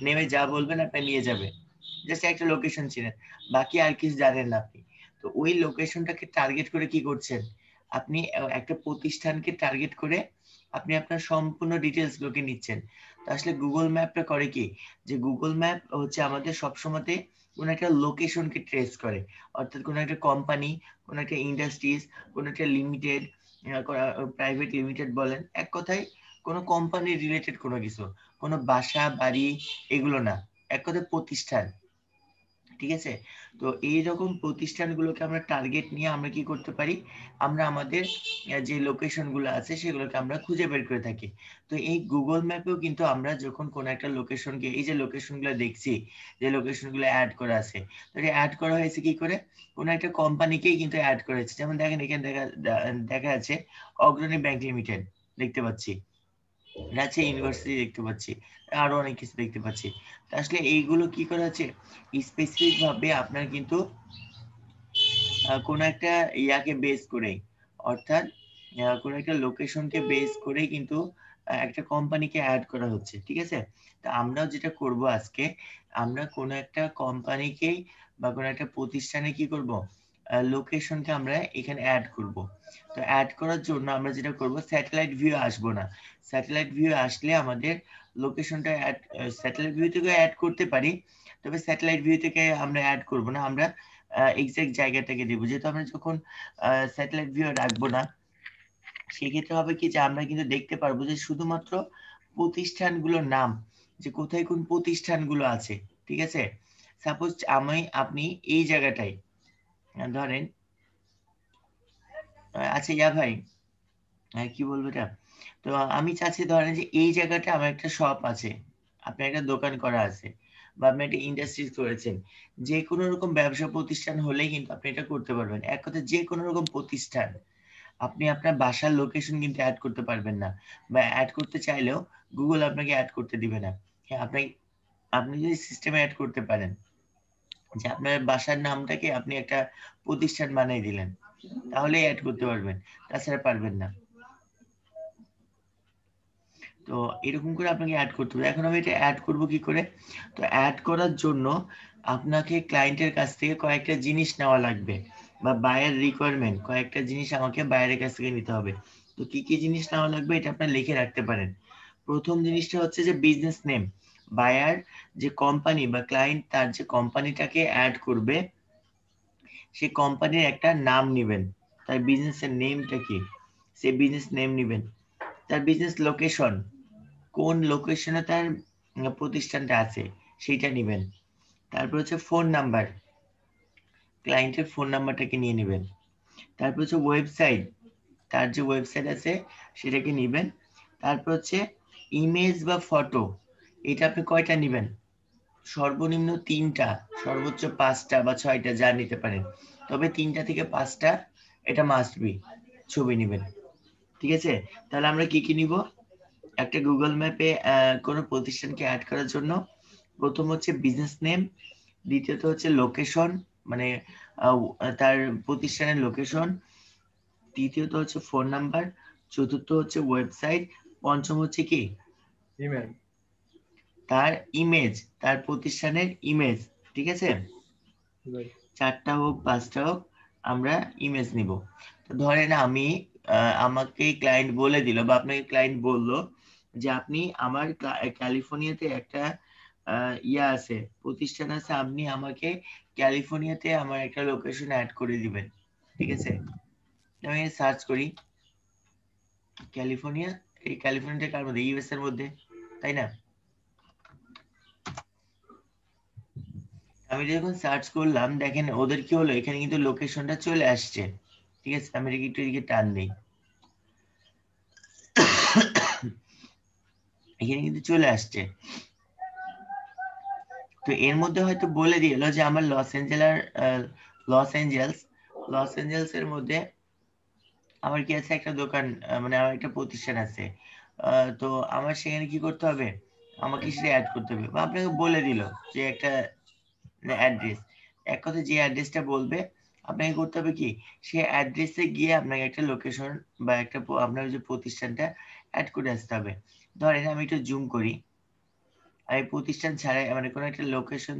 নেমে যা বলবেন আপনি নিয়ে যাবে। জাস্ট একটা লোকেশন ছিলেন, বাকি আর কিছু জানেন না আপনি। তো ওই লোকেশনটাকে টার্গেট করে কি করছেন, আপনি একটা প্রতিষ্ঠানকে টার্গেট করে আপনি আপনার সম্পূর্ণ ডিটেলস গুলোকে নিচ্ছেন। তো আসলে গুগল ম্যাপটা করে কি, যে গুগল ম্যাপ হচ্ছে আমাদের সবসময়তে কোন একটা লোকেশনকে ট্রেস করে, অর্থাৎ কোন একটা কোম্পানি, কোন একটা ইন্ডাস্ট্রিজ, কোন একটা লিমিটেড, প্রাইভেট লিমিটেড বলেন, এক কথায় কোন কোম্পানি রিলেটেড কোনো কিছু, কোনো বাসা বাড়ি এগুলো না, এক কথায় প্রতিষ্ঠান, ঠিক আছে? তো এইরকম প্রতিষ্ঠানগুলোকে আমরা টার্গেট নিয়ে আমরা কি করতে পারি, আমরা আমাদের যে লোকেশন গুলো আছে সেগুলোকে আমরা খুঁজে বের করে থাকি। তো এই গুগল ম্যাপেও কিন্তু আমরা যখন কোন একটা লোকেশনকে, এই যে লোকেশন গুলো দেখছি, যে লোকেশন গুলো অ্যাড করা আছে, তো অ্যাড করা হয়েছে কি করে, কোন একটা কোম্পানিকেই কিন্তু অ্যাড করা হয়েছে। যেমন দেখেন এখানে দেখা যাচ্ছে অগ্রণী ব্যাংক লিমিটেড দেখতে পাচ্ছি, রাজশাহী ইউনিভার্সিটি দেখতে পাচ্ছি, আরো অনেক কিছু দেখতে পাচ্ছি। আসলে এইগুলো কি করা হচ্ছে, স্পেসিফিক ভাবে আপনার কিন্তু কোন একটা ইয়াকে বেস করে, অর্থাৎ কোন একটা লোকেশনকে বেস করে কিন্তু একটা কোম্পানিকে অ্যাড করা হচ্ছে, ঠিক আছে? তো আমরাও যেটা করব আজকে, আমরা কোন একটা কোম্পানিকে বা কোন একটা প্রতিষ্ঠানে কি করব, লোকেশনকে আমরা এখানে অ্যাড করব। তো অ্যাড করার জন্য আমরা যেটা করব, স্যাটেলাইট ভিউ আসবো না। স্যাটেলাইট ভিউ আসলে আমাদের লোকেশনটা স্যাটেলাইট ভিউ থেকে অ্যাড করতে পারি, তবে স্যাটেলাইট ভিউ থেকে আমরা অ্যাড করব না, আমরা এক্সাক্ট জায়গাটাকে দেবো। যেহেতু আমরা যখন স্যাটেলাইট ভিউ রাখবো না, সেক্ষেত্রে হবে কি যে আমরা কিন্তু দেখতে পারবো যে শুধুমাত্র প্রতিষ্ঠানগুলোর নাম, যে কোথায় কোন প্রতিষ্ঠানগুলো আছে, ঠিক আছে? সাপোজ আপনি এই জায়গাটায় ধরেন আচ্ছা ইয়া ভাই, কি বলবো এটা, তো আমি চাচ্ছি ধরেন যে এই জায়গাটা আমার একটা শপ আছে, আপনার একটা দোকান করা আছে, বা আপনি একটা ইন্ডাস্ট্রি করেছেন, যে কোনো রকম ব্যবসা প্রতিষ্ঠান হলেই কিন্তু আপনি এটা করতে পারবেন। এক কথা যে কোনো রকম প্রতিষ্ঠান, আপনি আপনার বাসার লোকেশন কিন্তু অ্যাড করতে পারবেন না, বা অ্যাড করতে চাইলেও গুগল আপনাকে অ্যাড করতে দিবে না। হ্যাঁ, আপনি যদি সিস্টেমে অ্যাড করতে পারেন যে আপনার বাসার নামটাকে আপনি একটা প্রতিষ্ঠান বানিয়ে দিলেন, তাহলে অ্যাড করতে পারবেন, তাছাড়া পারবেন না। তো এরকম করে আপনাকে অ্যাড করতে হবে। এখন আমি এটা অ্যাড করব কি করে? তো অ্যাড করার জন্য আপনাকে ক্লায়েন্টের কাছ থেকে কয়েকটা জিনিস নেওয়া লাগবে, বা বায়ার রিকোয়ারমেন্ট, কয়েকটা জিনিস আমাকে বায়ারের কাছ থেকে নিতে হবে। তো কি কি জিনিস নেওয়া লাগবে এটা আপনারা লিখে রাখতে পারেন। প্রথম জিনিসটা হচ্ছে যে বিজনেস নেম, বায়ার যে কোম্পানি বা ক্লায়েন্ট তার যে কোম্পানিটাকে অ্যাড করবে সেই কোম্পানির একটা নাম নেবেন, তার বিজনেসের নেমটা কি সেই বিজনেস নেম নেবেন। তার বিজনেস লোকেশন, কোন লোকেশনে তার প্রতিষ্ঠানটা আছে সেইটা নেবেন। তারপর হচ্ছে ফোন নাম্বার, ক্লায়েন্টের ফোন নাম্বারটাকে নিয়ে নেবেন। তারপর হচ্ছে ওয়েবসাইট, তার যে ওয়েবসাইট আছে সেটাকে নেবেন। তারপর হচ্ছে ইমেজ বা ফটো, এটা আপনি কয়টা নেবেন? সর্বনিম্ন 3টা, সর্বোচ্চ 5টা বা 6টা যা নিতে পারেন, তবে 3টা থেকে 5টা এটা মাস্ট বি ছবি নেবেন। ঠিক আছে, তাহলে আমরা কি কি নিব? একটা গুগল ম্যাপে কোনো প্রতিষ্ঠানকে অ্যাড করার জন্য প্রথম হচ্ছে বিজনেস নেম, দ্বিতীয়ত হচ্ছে লোকেশন, মানে তার প্রতিষ্ঠানের লোকেশন, তৃতীয়ত হচ্ছে ফোন নাম্বার, চতুর্থ হচ্ছে ওয়েবসাইট, পঞ্চম হচ্ছে কি ইমেল, তার ইমেজ, তার প্রতিষ্ঠানের ইমেজ। ঠিক আছে, 4টা হোক 5টা হোক আমরা ইমেজ নিব। তো ধরেন আমি আমাকে ক্লায়েন্ট বলে দিল বা আপনাকে ক্লায়েন্ট বললো যে আপনি আমার ক্যালিফোর্নিয়াতে একটা ইয়া আছে, প্রতিষ্ঠান আছে, আপনি আমাকে ক্যালিফোর্নিয়াতে আমার একটা লোকেশন অ্যাড করে দিবেন। ঠিক আছে, আমি সার্চ করি ক্যালিফোর্নিয়া, এই ক্যালিফোর্নিয়াটা কার মধ্যে? ইউএস এর মধ্যে, তাই না? আমি যখন সার্চ করলাম দেখেন ওদের কি হলো, এখানে কিন্তু লোকেশনটা চলে আসছে। ঠিক আছে, আমি একটু এদিকে টান দিই, এখানে কিন্তু চলে আসছে। তো এর মধ্যে হয়তো বলে দিল যে আমার লস এঞ্জেলস এর মধ্যে আমার কি আছে, একটা দোকান, মানে আমার একটা প্রতিষ্ঠান আছে। তো আমার সেখানে কি করতে হবে, আমাকে সেটা অ্যাড করতে হবে, বা আপনাকে বলে দিল যে একটা অ্যাড্রেস, এক কথা যে অ্যাড্রেসটা বলবে আপনাকে করতে হবে কি, সে অ্যাড্রেসে গিয়ে আপনাকে একটা লোকেশন বা একটা আপনার যে প্রতিষ্ঠানটা অ্যাড করে আসতে হবে। ধরেন আমি একটু জুম করি, আমি প্রতিষ্ঠান ছাড়াই মানে কোনো একটা লোকেশন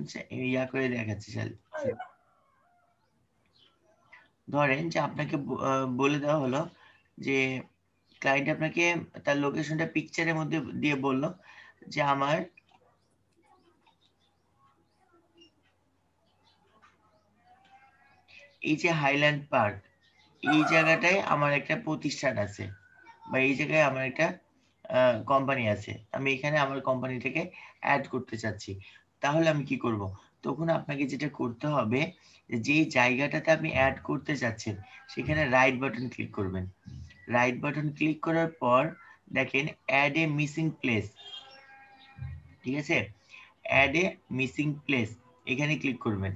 ইয়া করে দেখাচ্ছি। ধরেন যে আপনাকে বলে দেওয়া হলো যে ক্লায়েন্ট আপনাকে তার লোকেশনটা পিকচারের মধ্যে দিয়ে বলল যে আমার এই যে হাইল্যান্ড পার্ক, এই জায়গাটায় আমার একটা প্রতিষ্ঠান আছে, বা এই জায়গায় আমার একটা কোম্পানি আছে, আমি এখানে আমার কোম্পানিটাকে অ্যাড করতে চাচ্ছি। তাহলে আমি কি করব? তখন আপনাকে যেটা করতে হবে, যে জায়গাটাতে আপনি অ্যাড করতে চাচ্ছেন সেখানে রাইট বাটন ক্লিক করবেন। রাইট বাটন ক্লিক করার পর দেখেন অ্যাড এ মিসিং প্লেস। ঠিক আছে, অ্যাড এ মিসিং প্লেস এখানে ক্লিক করবেন।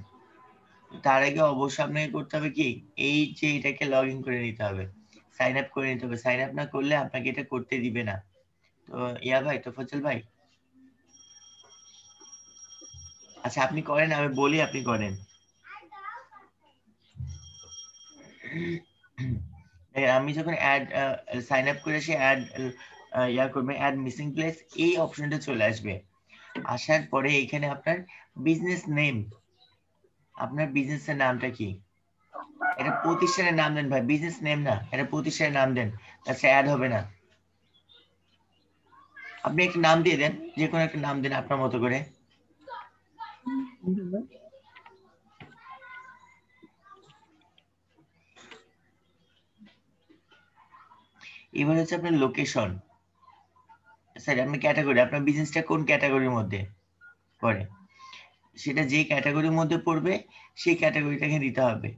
তার আগে অবশ্যই আপনাকে করতে হবে কি, এই যে এটাকে লগ ইন করে নিতে হবে, সাইন আপ করে নিতে হবে। সাইন আপ না করলে আপনাকে এটা করতে দিবে না। তো ইয়া ভাই, তো ফজল ভাই, আচ্ছা আপনি করেন, আমি বলি আপনি করেন। আমি যখন অ্যাড সাইন আপ করে সে অ্যাড ইয়া করবে, অ্যাড মিসিং প্লেস, এই অপশনটা চলে আসবে। আসার পরে এখানে আপনার বিজনেস নেম, আপনার বিজনেসের নামটা কি, এটা প্রতিষ্ঠানের নাম দেন ভাই, বিজনেস নেম না, এটা প্রতিষ্ঠানের নাম দেন, তাছাড়া অ্যাড হবে না। আপনি একটা নাম দিয়ে দেন, যে কোনো একটা নাম দেন আপনার মতো করে। এবার হচ্ছে আপনার লোকেশন, স্যার আপনার ক্যাটাগরি, আপনার বিজনেসটা কোন ক্যাটাগরির মধ্যে পড়ে, সেটা যে ক্যাটাগরির মধ্যে পড়বে সেই ক্যাটাগরিটাকে দিতে হবে।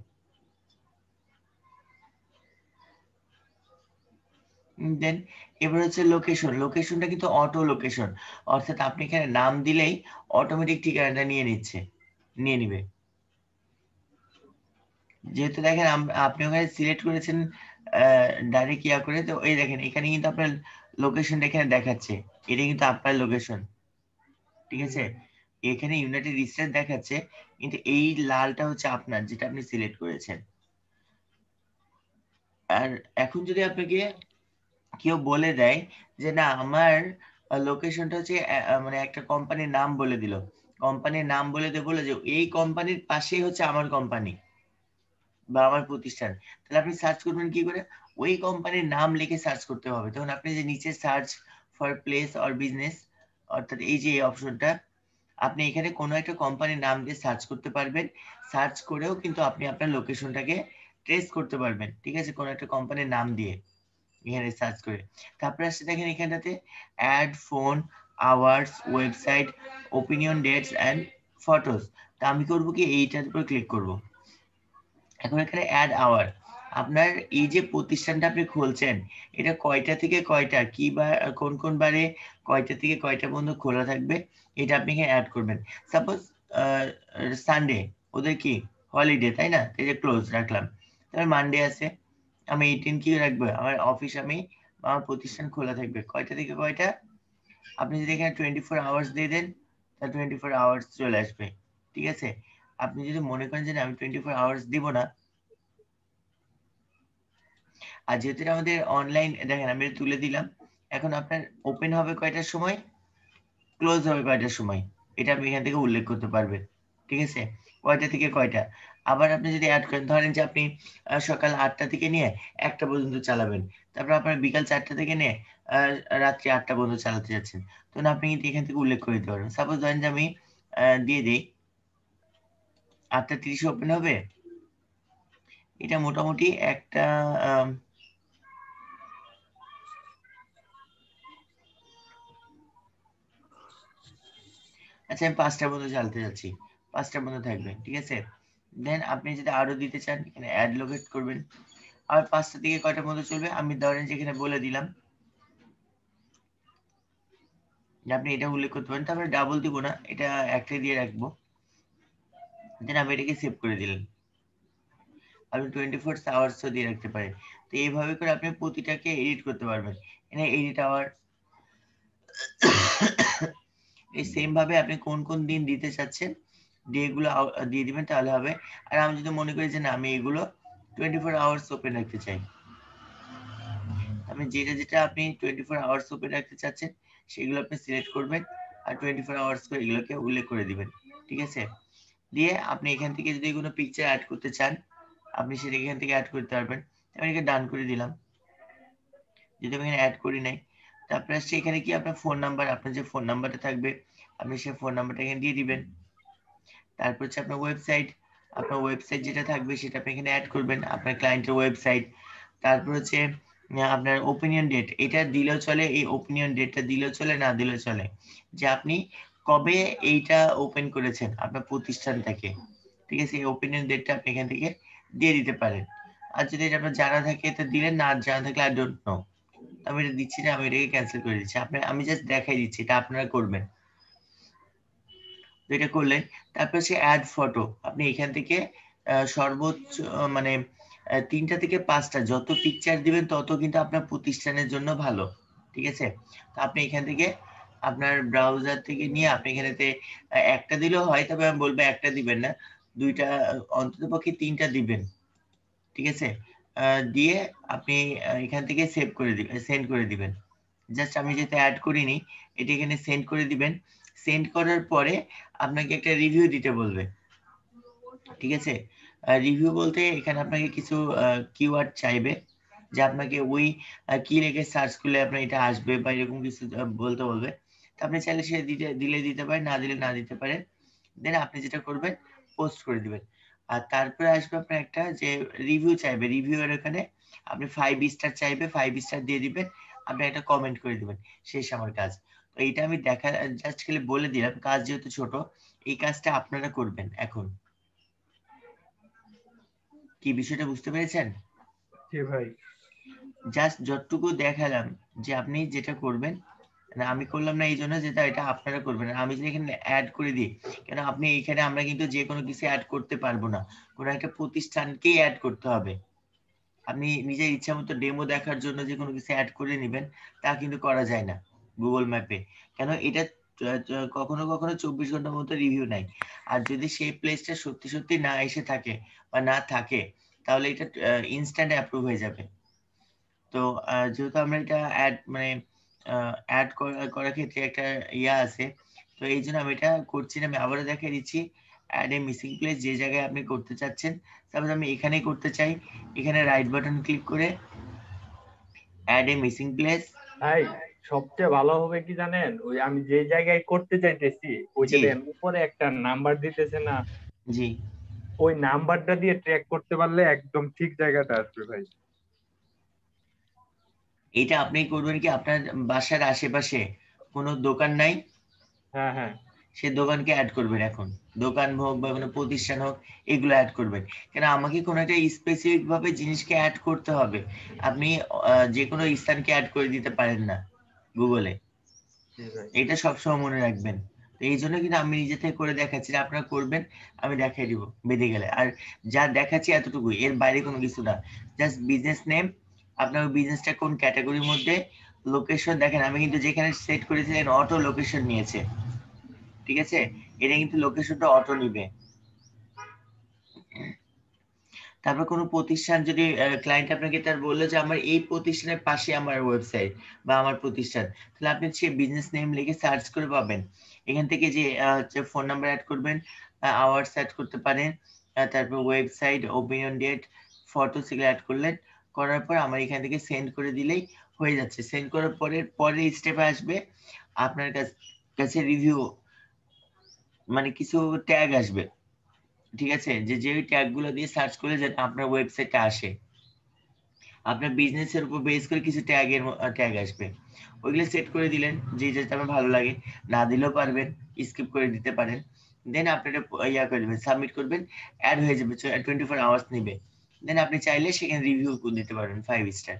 দেন এবার হচ্ছে লোকেশন। লোকেশনটা কিন্তু অটো লোকেশন, অর্থাৎ আপনি এখানে নাম দিলেই অটোমেটিক ঠিকানাটা নিয়ে নিবে। যেহেতু দেখেন আপনি ওখানে সিলেক্ট করেছেন ডাইরেক্ট ইয়া করে, তো এই দেখেন এখানে কিন্তু আপনার লোকেশনটা এখানে দেখাচ্ছে, এটা কিন্তু আপনার লোকেশন, ঠিক আছে। এখানে ইউনাইটেড স্টেটস দেখাচ্ছে, কিন্তু এই লালটা হচ্ছে আপনার, যেটা আপনি সিলেক্ট করেছেন। আর এখন যদি আপনাকে কেউ বলে দেয় যে না আমার লোকেশনটা হচ্ছে মানে একটা কোম্পানির নাম বলে দিল, কোম্পানির নাম বলে দিয়ে বলে যে এই কোম্পানির পাশেই হচ্ছে আমার কোম্পানি বা আমার প্রতিষ্ঠান, তাহলে আপনি সার্চ করবেন কি করে? ওই কোম্পানির নাম লিখে সার্চ করতে হবে। তখন আপনি যে নিচে search for place or business, অর্থাৎ এই যে অপশনটা, আপনি এখানে কোনো একটা কোম্পানির নাম দিয়ে সার্চ করতে পারবেন। সার্চ করেও কিন্তু আপনি আপনার লোকেশনটাকে ট্রেস করতে পারবেন, ঠিক আছে, কোনো একটা কোম্পানির নাম দিয়ে এখানে সার্চ করে। তারপরে আসছে দেখেন এখানটাতে add phone, hours, website, opinion, dates and photos. তা আমি করবো কি, এইটার উপর ক্লিক করব। এখন এখানে অ্যাড আওয়ার, আপনার এই যে প্রতিষ্ঠানটা আপনি খুলছেন এটা কয়টা থেকে কয়টা, কি বার, কোন কোন বারে কয়টা থেকে কয়টা পর্যন্ত খোলা থাকবে, এটা আপনি এখানে অ্যাড করবেন। সাপোজ সানডে ওদের কি হলিডে, তাই না, এই যে ক্লোজ রাখলাম। তাহলে মানডে আছে, আমি 18 কি রাখবো, আমার অফিস আমার প্রতিষ্ঠান খোলা থাকবে কয়টা থেকে কয়টা। আপনি যদি এখানে 24 আওয়ার্স দিয়ে দেন, তাহলে 24 আওয়ার্স চলে আসবে, ঠিক আছে। আপনি যদি মনে করেন যে আমি 24 আওয়ার্স দিব না, আর যেহেতু এটা আমাদের অনলাইন, দেখেন আমি তুলে দিলাম, এখন আপনার ওপেন হবে কয়টার সময়, ক্লোজ হবে কয়টার সময়, এটা আপনি এখান থেকে উল্লেখ করতে পারবেন, ঠিক আছে, কয়টা থেকে কয়টা। আবার আপনি যদি অ্যাড করেন, ধরেন যে আপনি সকাল 8টা থেকে নিয়ে 1টা পর্যন্ত চালাবেন, তারপর আপনার বিকাল 4টা থেকে নিয়ে রাত্রি 8টা পর্যন্ত চালাতে যাচ্ছেন, তখন আপনি কিন্তু এখান থেকে উল্লেখ করে দিতে পারবেন। সাপোজ ধরেন যে আমি দিয়ে দিই 8টা 30 ওপেন হবে, এটা মোটামুটি একটা আচ্ছা আমি 5টা পর্যন্ত চালাতে যাচ্ছি, 5টা পর্যন্ত থাকবে, ঠিক আছে। দেন আপনি যদি আরো দিতে চান, এখানে অ্যাড লোকেট করবেন। আর 5টা থেকে কয়টা পর্যন্ত চলবে, আমি ধরেন যে এখানে বলে দিলাম যে আপনি এটা উল্লেখ করতে পারেন। তারপরে ডাবল দিব না, এটা একটাই দিয়ে রাখবো। দেন আমি এটাকে সেভ করে দিলেন। আপনি 24 আওয়ার্স দিয়ে রাখতে পারেন। তো এইভাবে করে আপনি প্রতিটাকে এডিট করতে পারবেন। এখানে এডিট আওয়ার, এই সেম ভাবে আপনি কোন কোন দিন দিতে চাচ্ছেন ডে গুলো দিয়ে দিবেন, তাহলে হবে। আর আমি যদি মনে করি যে না আমি এগুলো 24 আওয়ার্স ওপেন রাখতে চাই, আপনি যেটা যেটা আপনি 24 আওয়ার্স ওপেন রাখতে চাচ্ছেন সেগুলো আপনি সিলেক্ট করবেন, আর 24 আওয়ার্স করে এগুলোকে উল্লেখ করে দিবেন, ঠিক আছে। দিয়ে আপনি এখান থেকে যদি কোনো পিকচার অ্যাড করতে চান, আপনি সেটা এখান থেকে অ্যাড করতে পারবেন। আমি এখানে ডান করে দিলাম, যদি আমি এখানে অ্যাড করি নাই। তারপরে আসছে এখানে কি আপনার ফোন নাম্বার, আপনার যে ফোন নাম্বারটা থাকবে আপনি সেই ফোন নাম্বারটা এখানে দিয়ে দিবেন। তারপর হচ্ছে আপনার ওয়েবসাইট, আপনার ওয়েবসাইট যেটা থাকবে সেটা আপনি এখানে অ্যাড করবেন, আপনার ক্লায়েন্টের ওয়েবসাইট। তারপর হচ্ছে আপনার ওপিনিয়ন ডেট, এটা দিলেও চলে, এই ওপিনিয়ন ডেটটা দিলেও চলে, না দিলেও চলে, যে আপনি কবে এইটা ওপেন করেছেন আপনার প্রতিষ্ঠান থেকে, ঠিক আছে। এই ওপিনিয়ন ডেটটা আপনি এখান থেকে দিয়ে দিতে পারেন। আর যদি এটা আপনার জানা থাকে এটা দিলেন, না জানা থাকলে আই ডোন্ট নো, আমি এটা দিচ্ছি না, আমি এটাকে ক্যান্সেল করে দিচ্ছি। আমি জাস্ট দেখাই দিচ্ছি, এটা আপনারা করবেন। তো এটা করলেন। তারপর হচ্ছে অ্যাড ফটো, আপনি এখান থেকে সর্বোচ্চ মানে 3টা থেকে 5টা যত পিকচার দিবেন তত কিন্তু আপনার প্রতিষ্ঠানের জন্য ভালো, ঠিক আছে। তো আপনি এখান থেকে আপনার ব্রাউজার থেকে নিয়ে আপনি এখানেতে একটা দিলেও হয়, তবে আমি বলবো একটা দিবেন না, 2টা অন্তত পক্ষে 3টা দিবেন, ঠিক আছে। দিয়ে আপনি এখান থেকে সেভ করে দিবেন, সেন্ড করে দিবেন। জাস্ট আমি যেটা অ্যাড করিনি এটা এখানে সেন্ড করে দিবেন। সেন্ড করার পরে আপনাকে একটা রিভিউ দিতে বলবে, ঠিক আছে। রিভিউ বলতে এখানে আপনাকে কিছু কিওয়ার্ড চাইবে, যে আপনাকে ওই কি লিখে সার্চ করলে আপনার এটা আসবে বা এরকম কিছু বলতে বলবে। তো আপনি চাইলে সে দিলে দিতে পারেন, না দিলে না দিতে পারেন। দেন আপনি যেটা করবেন পোস্ট করে দিবেন। আর তারপরে আসবে আপনার একটা যে রিভিউ চাইবে, রিভিউ এর ওখানে আপনি 5 স্টার চাইবে, 5 স্টার দিয়ে দিবেন, আপনি একটা কমেন্ট করে দিবেন, শেষ আমার কাজ। তো এইটা আমি দেখা জাস্ট খালি বলে দিলাম, কাজ যেহেতু ছোট, এই কাজটা আপনারা করবেন এখন। কি বিষয়টা বুঝতে পেরেছেন? জি ভাই। জাস্ট যতটুকু দেখালাম যে আপনি যেটা করবেন, আমি করলাম না এই জন্য যেটা এটা আপনারা করবেন। আমি যদি এখানে অ্যাড করে দিই, কেন আপনি এইখানে আমরা কিন্তু যে কোনো কিছু অ্যাড করতে পারবো না, কোনো একটা প্রতিষ্ঠানকেই অ্যাড করতে হবে। আপনি নিজের ইচ্ছা মতো ডেমো দেখার জন্য যে কোনো কিছু অ্যাড করে নেবেন তা কিন্তু করা যায় না গুগল ম্যাপে। কেন এটা কখনো কখনো 24 ঘন্টার মতো রিভিউ নাই। আর যদি সেই প্লেসটা সত্যি সত্যি না এসে থাকে বা না থাকে, তাহলে এটা ইনস্ট্যান্ট অ্যাপ্রুভ হয়ে যাবে। তো যেহেতু আমরা এটা অ্যাড মানে অ্যাড করার ক্ষেত্রে একটা ইয়া আছে, তো এই জন্য আমি এটা করছি না। আমি আবারও দেখিয়ে দিচ্ছি, অ্যাড এ মিসিং প্লেস যে জায়গায় আপনি করতে চাচ্ছেন, তারপরে আমি এখানেই করতে চাই, এখানে রাইট বাটন ক্লিক করে অ্যাড এ মিসিং প্লেস। ভাই সবচেয়ে ভালো হবে কি জানেন, ওই আমি যে জায়গায় করতে চাইতেছি ওইটা জি দেন উপরে একটা নাম্বার দিতেছে না, জি ওই নাম্বারটা দিয়ে ট্র্যাক করতে পারলে একদম ঠিক জায়গাটা আসবে ভাই। এটা আপনি করবেন কি, আপনার বাসার আশেপাশে কোনো দোকান নাই, হ্যাঁ হ্যাঁ সে দোকানকে অ্যাড করবেন। এখন দোকান হোক বা কোনো প্রতিষ্ঠান হোক, এগুলো অ্যাড করবেন। কেন আমাকে কোনো একটা স্পেসিফিক ভাবে জিনিসকে অ্যাড করতে হবে। আপনি যে কোনো স্থানকে অ্যাড করে দিতে পারেন না গুগলে, জি ভাই। এটা সবসময় মনে রাখবেন। তো এই জন্য কিন্তু আমি নিজে থেকে করে দেখাচ্ছি, যে আপনারা করবেন, আমি দেখাই দিব বেঁধে গেলে। আর যা দেখাচ্ছি এতটুকুই, এর বাইরে কোনো কিছু না। জাস্ট বিজনেস নেম, আপনার বিজনেসটা কোন ক্যাটাগরির মধ্যে, লোকেশন দেখেন আমি কিন্তু যেখানে সেট করেছিলেন অটো লোকেশন নিয়েছে, ঠিক আছে? এটা কিন্তু লোকেশনটা অটো নিবে। তারপর কোনো প্রতিষ্ঠান যদি ক্লায়েন্ট আপনাকে তার বললো যে আমার এই প্রতিষ্ঠানের পাশে আমার ওয়েবসাইট বা আমার প্রতিষ্ঠান, তাহলে আপনি সে বিজনেস নেম লিখে সার্চ করে পাবেন। এখান থেকে যে ফোন নাম্বার অ্যাড করবেন, আওয়ার্স অ্যাড করতে পারেন, তারপর ওয়েবসাইট, ওপিনিয়ন ডেট, ফটো সেগুলো অ্যাড করলেন, করার পর আমার এখান থেকে সেন্ড করে দিলেই হয়ে যাচ্ছে। সেন্ড করার পরের স্টেপে আসবে আপনার কাছে রিভিউ, মানে কিছু ট্যাগ আসবে, ঠিক আছে? যে ট্যাগ গুলো দিয়ে সার্চ করলে যাতে আপনার ওয়েবসাইটে আসে, আপনার বিজনেসের উপর বেস করে কিছু ট্যাগ আসবে, ওইগুলো সেট করে দিলেন, যেটা আপনার ভালো লাগে। না দিলেও পারবেন, স্কিপ করে দিতে পারেন। দেন আপনি এটা ইয়া করে দেবেন, সাবমিট করবেন, অ্যাড হয়ে যাবে। 24 আওয়ার্স নেবে। দেন আপনি চাইলে সেখানে রিভিউ দিতে পারবেন 5 স্টার।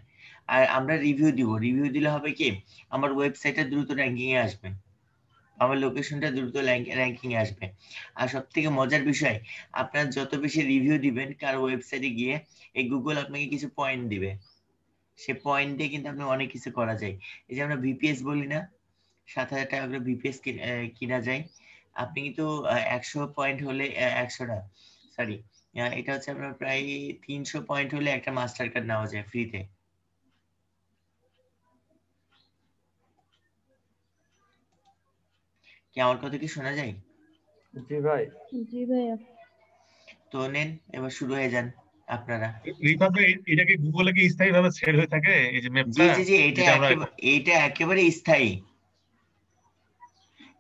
আর আমরা রিভিউ দিব, রিভিউ দিলে হবে কি, আমার ওয়েবসাইটে দ্রুত র্যাঙ্কিং এ আসবে, আমার লোকেশনটা দ্রুত র্যাঙ্কিং এ আসবে। আর সব থেকে মজার বিষয়, আপনার যত বেশি রিভিউ দিবেন কারো ওয়েবসাইটে গিয়ে, এই গুগল আপনাকে কিছু পয়েন্ট দিবে। সে পয়েন্ট দিয়ে কিন্তু আপনি অনেক কিছু করা যায়। এই যে আমরা ভিপিএস বলি না, 7,000 টাকা করে ভিপিএস কিনা যায়। আপনি কিন্তু 100 পয়েন্ট হলে, 100 না সরি, এটা হচ্ছে আপনার প্রায় 300 পয়েন্ট হলে একটা মাস্টার কার্ড নেওয়া যায় ফ্রিতে। কি আমার কথা কি শোনা যায়? জি ভাই। জি ভাইয়া। তো নেন, এবার শুরু হয়ে যান আপনারা। রিফাত ভাই, এটা কি গুগলে কি স্থায়ী ভাবে সেট হয়ে থাকে এই যে জি ম্যাপটা, জি জি, এটা একেবারে স্থায়ী।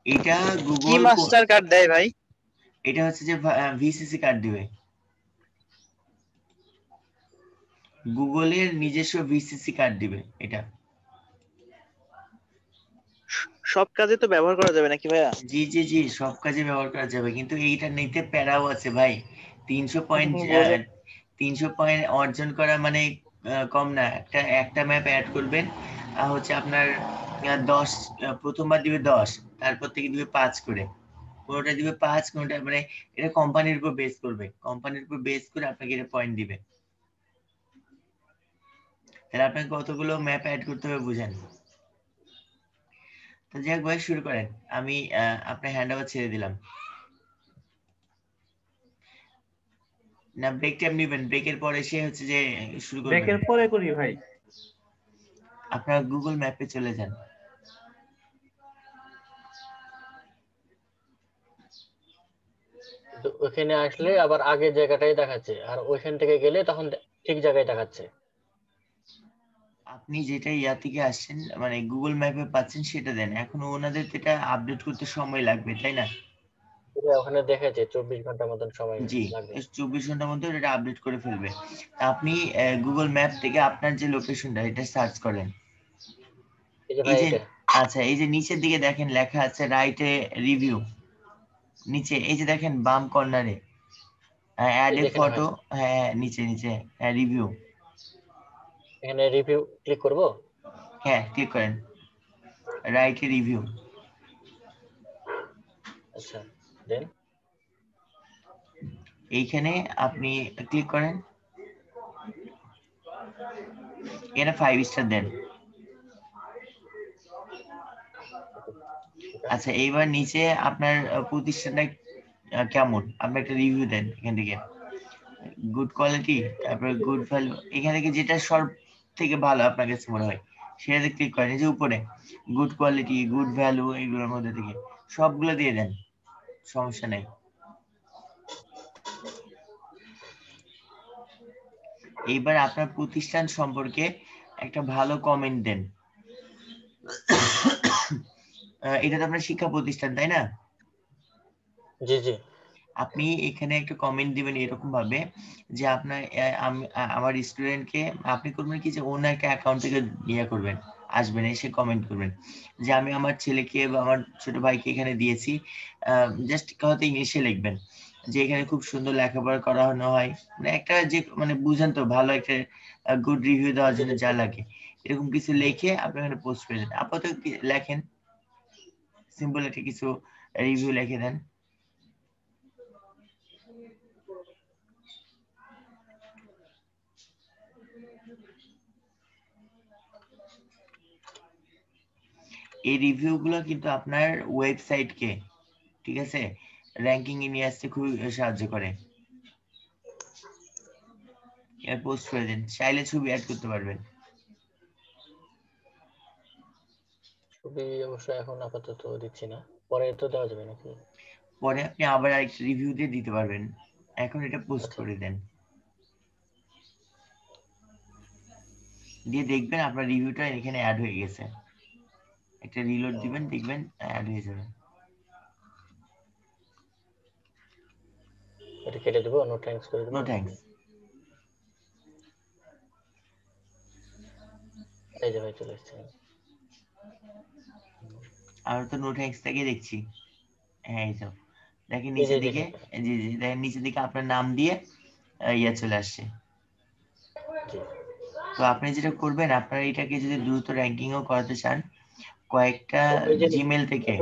এটা কি গুগল, মাস্টার কার্ড দেয় ভাই? এটা হচ্ছে যে ভিসিসি কার্ড দিবে, গুগলের নিজস্ব ভিসিসি কার্ড দিবে। এটা সব কাজে তো ব্যবহার করা যাবে নাকি ভাইয়া? জি জি জি, সব কাজে ব্যবহার করা যাবে, কিন্তু এইটা নিতে প্যারাও আছে ভাই। 300 পয়েন্ট, বোঝা- 300 পয়েন্ট অর্জন করা মানে কম না। একটা ম্যাপ অ্যাড করবেন, হচ্ছে আপনার 10, প্রথমবার দিবে 10, তারপর থেকে দিবে 5 করে, কোনোটা দিবে 5, কোনোটা মানে এটা কোম্পানির উপর বেস করবে, কোম্পানির উপর বেস করে আপনাকে এটা পয়েন্ট দিবে। তাহলে আপনাকে কতগুলো ম্যাপ অ্যাড করতে হবে বুঝেন। তো যাই হোক ভাই, শুরু করেন। আমি আপনার হ্যান্ড ওভার ছেড়ে দিলাম। না ব্রেক টাইম নেবেন, ব্রেকের পরে সে হচ্ছে যে শুরু করবেন। ব্রেকের পরে করি ভাই। আপনারা গুগল ম্যাপে চলে যান। তো ওখানে আসলে আবার আগের জায়গাটাই দেখাচ্ছে, আর ওইখান থেকে গেলে তখন ঠিক জায়গায় দেখাচ্ছে। আপনি যেটা ইয়া থেকে আসছেন, মানে গুগল ম্যাপে পাচ্ছেন সেটা দেন। এখন ওনাদের এটা আপডেট করতে সময় লাগবে, তাই না? এটা ওখানে দেখাচ্ছে 24 ঘন্টার মতন সময় জি, লাগবে। 24 ঘন্টার মধ্যে এটা আপডেট করে ফেলবে। আপনি গুগল ম্যাপ থেকে আপনার যে লোকেশনটা এটা সার্চ করেন। এই যে এই ভাই যে, এটা আচ্ছা, এই যে নিচের দিকে দেখেন লেখা আছে রাইটে রিভিউ, নিচে এই যে দেখেন বাম কর্নারে অ্যাড এই এ দেখেন ভাই, ফটো, হ্যাঁ নিচে নিচে রিভিউ। এখানে রিভিউ ক্লিক করব। হ্যাঁ ক্লিক করেন, রাইট রিভিউ। আচ্ছা দেন এইখানে আপনি ক্লিক করেন, এখানে 5 স্টার দেন। আচ্ছা এইবার নিচে আপনার প্রতিষ্ঠানটা কেমন আপনি একটা রিভিউ দেন এখান থেকে, গুড কোয়ালিটি, তারপরে গুড ভ্যালু, এখান থেকে যেটা সব থেকে ভালো আপনার কাছে মনে হয় সেটাতে ক্লিক করেন। এই যে উপরে গুড কোয়ালিটি, গুড ভ্যালু, এগুলোর মধ্যে থেকে সবগুলো দিয়ে দেন, সমস্যা নেই। এইবার আপনার প্রতিষ্ঠান সম্পর্কে একটা ভালো কমেন্ট দেন। এটা তো আপনার শিক্ষা প্রতিষ্ঠান তাই না? জি জি। আপনি এখানে একটা কমেন্ট দিবেন এরকম ভাবে যে আপনার আমার স্টুডেন্টকে আপনি করবেন কি যে অন্য একটা অ্যাকাউন্ট থেকে ইয়ে করবেন, আসবেন এসে কমেন্ট করবেন যে আমি আমার ছেলেকে বা আমার ছোট ভাইকে এখানে দিয়েছি, জাস্ট হয়তো ইংলিশে লিখবেন যে এখানে খুব সুন্দর লেখাপড়া করানো হয়, মানে একটা যে মানে বুঝেন তো, ভালো একটা গুড রিভিউ দেওয়ার জন্য যা লাগে এরকম কিছু লিখে আপনি এখানে পোস্ট করে দেন। আপাতত লেখেন সিম্পল একটা কিছু রিভিউ লিখে দেন। এই রিভিউ গুলো কিন্তু আপনার ওয়েবসাইটকে, ঠিক আছে, র্যাঙ্কিং এ নিয়ে আসতে খুবই সাহায্য করে। এর পোস্ট করে দিন, চাইলে ছবি অ্যাড করতে পারবেন। ছবি অবশ্য এখন আপাতত দিচ্ছি না, পরে তো দেওয়া যাবে নাকি? পরে আপনি আবার একটা রিভিউ দিয়ে দিতে পারবেন, এখন এটা পোস্ট করে দেন, দিয়ে দেখবেন আপনার রিভিউটা এখানে অ্যাড হয়ে গেছে। একটা রিলোড দিবেন, দেখবেন অ্যাড হয়ে যাবে। এটা কেটে দেব, নো থ্যাঙ্কস করে দেব। No thanks. এই যে ভাই চলে এসেছে। আর তো নো থ্যাঙ্কস থেকে দেখছি। হ্যাঁ এই তো দেখেন নিচের দিকে, জি জি দেখেন নিচের দিকে আপনার নাম দিয়ে ইয়া চলে আসছে। তো আপনি যেটা করবেন, আপনার এটাকে যদি দ্রুত র্যাঙ্কিংও করাতে চান, কয়েকটা জিমেল থেকে,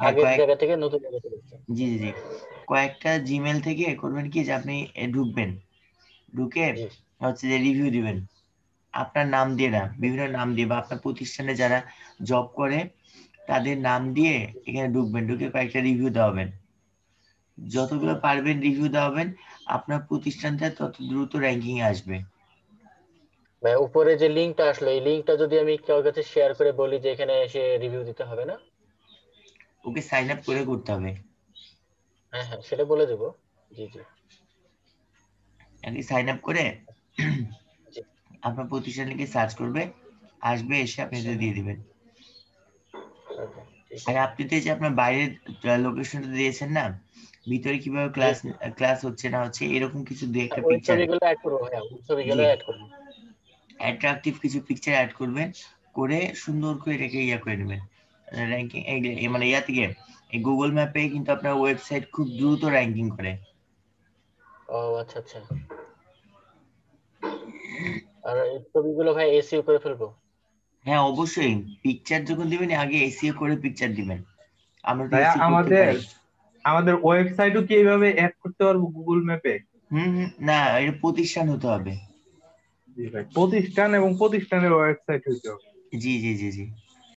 আগের জায়গা থেকে নতুন জায়গা চলে এসেছে। জি জি জি, কয়েকটা জিমেল থেকে করবেন কি যে আপনি ঢুকবেন, ঢুকে হচ্ছে যে রিভিউ দিবেন আপনার নাম দিয়ে না, বিভিন্ন নাম দিয়ে, বা আপনার প্রতিষ্ঠানে যারা জব করে তাদের নাম দিয়ে এখানে ঢুকবেন, ঢুকে কয়েকটা রিভিউ দেওয়াবেন। যতগুলো পারবেন রিভিউ দেওয়াবেন, আপনার প্রতিষ্ঠানটা তত দ্রুত র্যাঙ্কিং এ আসবে। ভাই উপরে যে লিংকটা আসলো, এই লিংকটা যদি আমি কারোর কাছে শেয়ার করে বলি যে এখানে এসে রিভিউ দিতে হবে না? ওকে সাইন আপ করে করতে হবে। হ্যাঁ হ্যাঁ সেটা বলে দেব। জি জি। আপনি সাইন আপ করে আপনার প্রতিষ্ঠান লিখে সার্চ করবে, আসবে, এসে আপনি দিয়ে দিবেন। আর আপনি তো যে আপনার বাইরের লোকেশনটা দিয়েছেন না, ভিতরে কিভাবে ক্লাস হচ্ছে না হচ্ছে এরকম কিছু দুই একটা পিকচার, ছবিগুলো অ্যাড করব। হ্যাঁ ছবিগুলো অ্যাড করব, অ্যাট্রাকটিভ কিছু পিকচার অ্যাড করবেন, করে সুন্দর করে এটাকে ইয়া করে নেবেন র্যাঙ্কিং, মানে ইয়া থেকে এই গুগল ম্যাপে কিন্তু আপনার ওয়েবসাইট খুব দ্রুত র্যাঙ্কিং করে। ও আচ্ছা আচ্ছা। আর এই ছবিগুলো ভাই এসইও করে ফেলবো? হ্যাঁ অবশ্যই, পিকচার যখন দিবেন আগে এসইও করে পিকচার দিবেন। আমরা তো ভাইয়া এসইও করতে পারি। আমাদের ওয়েবসাইটও কি এইভাবে অ্যাড করতে পারবো গুগল ম্যাপে? না, এটা প্রতিষ্ঠান হতে হবে। জি ভাই, প্রতিষ্ঠান এবং প্রতিষ্ঠানের ওয়েবসাইট হইতে হবে। জি জি জি জি।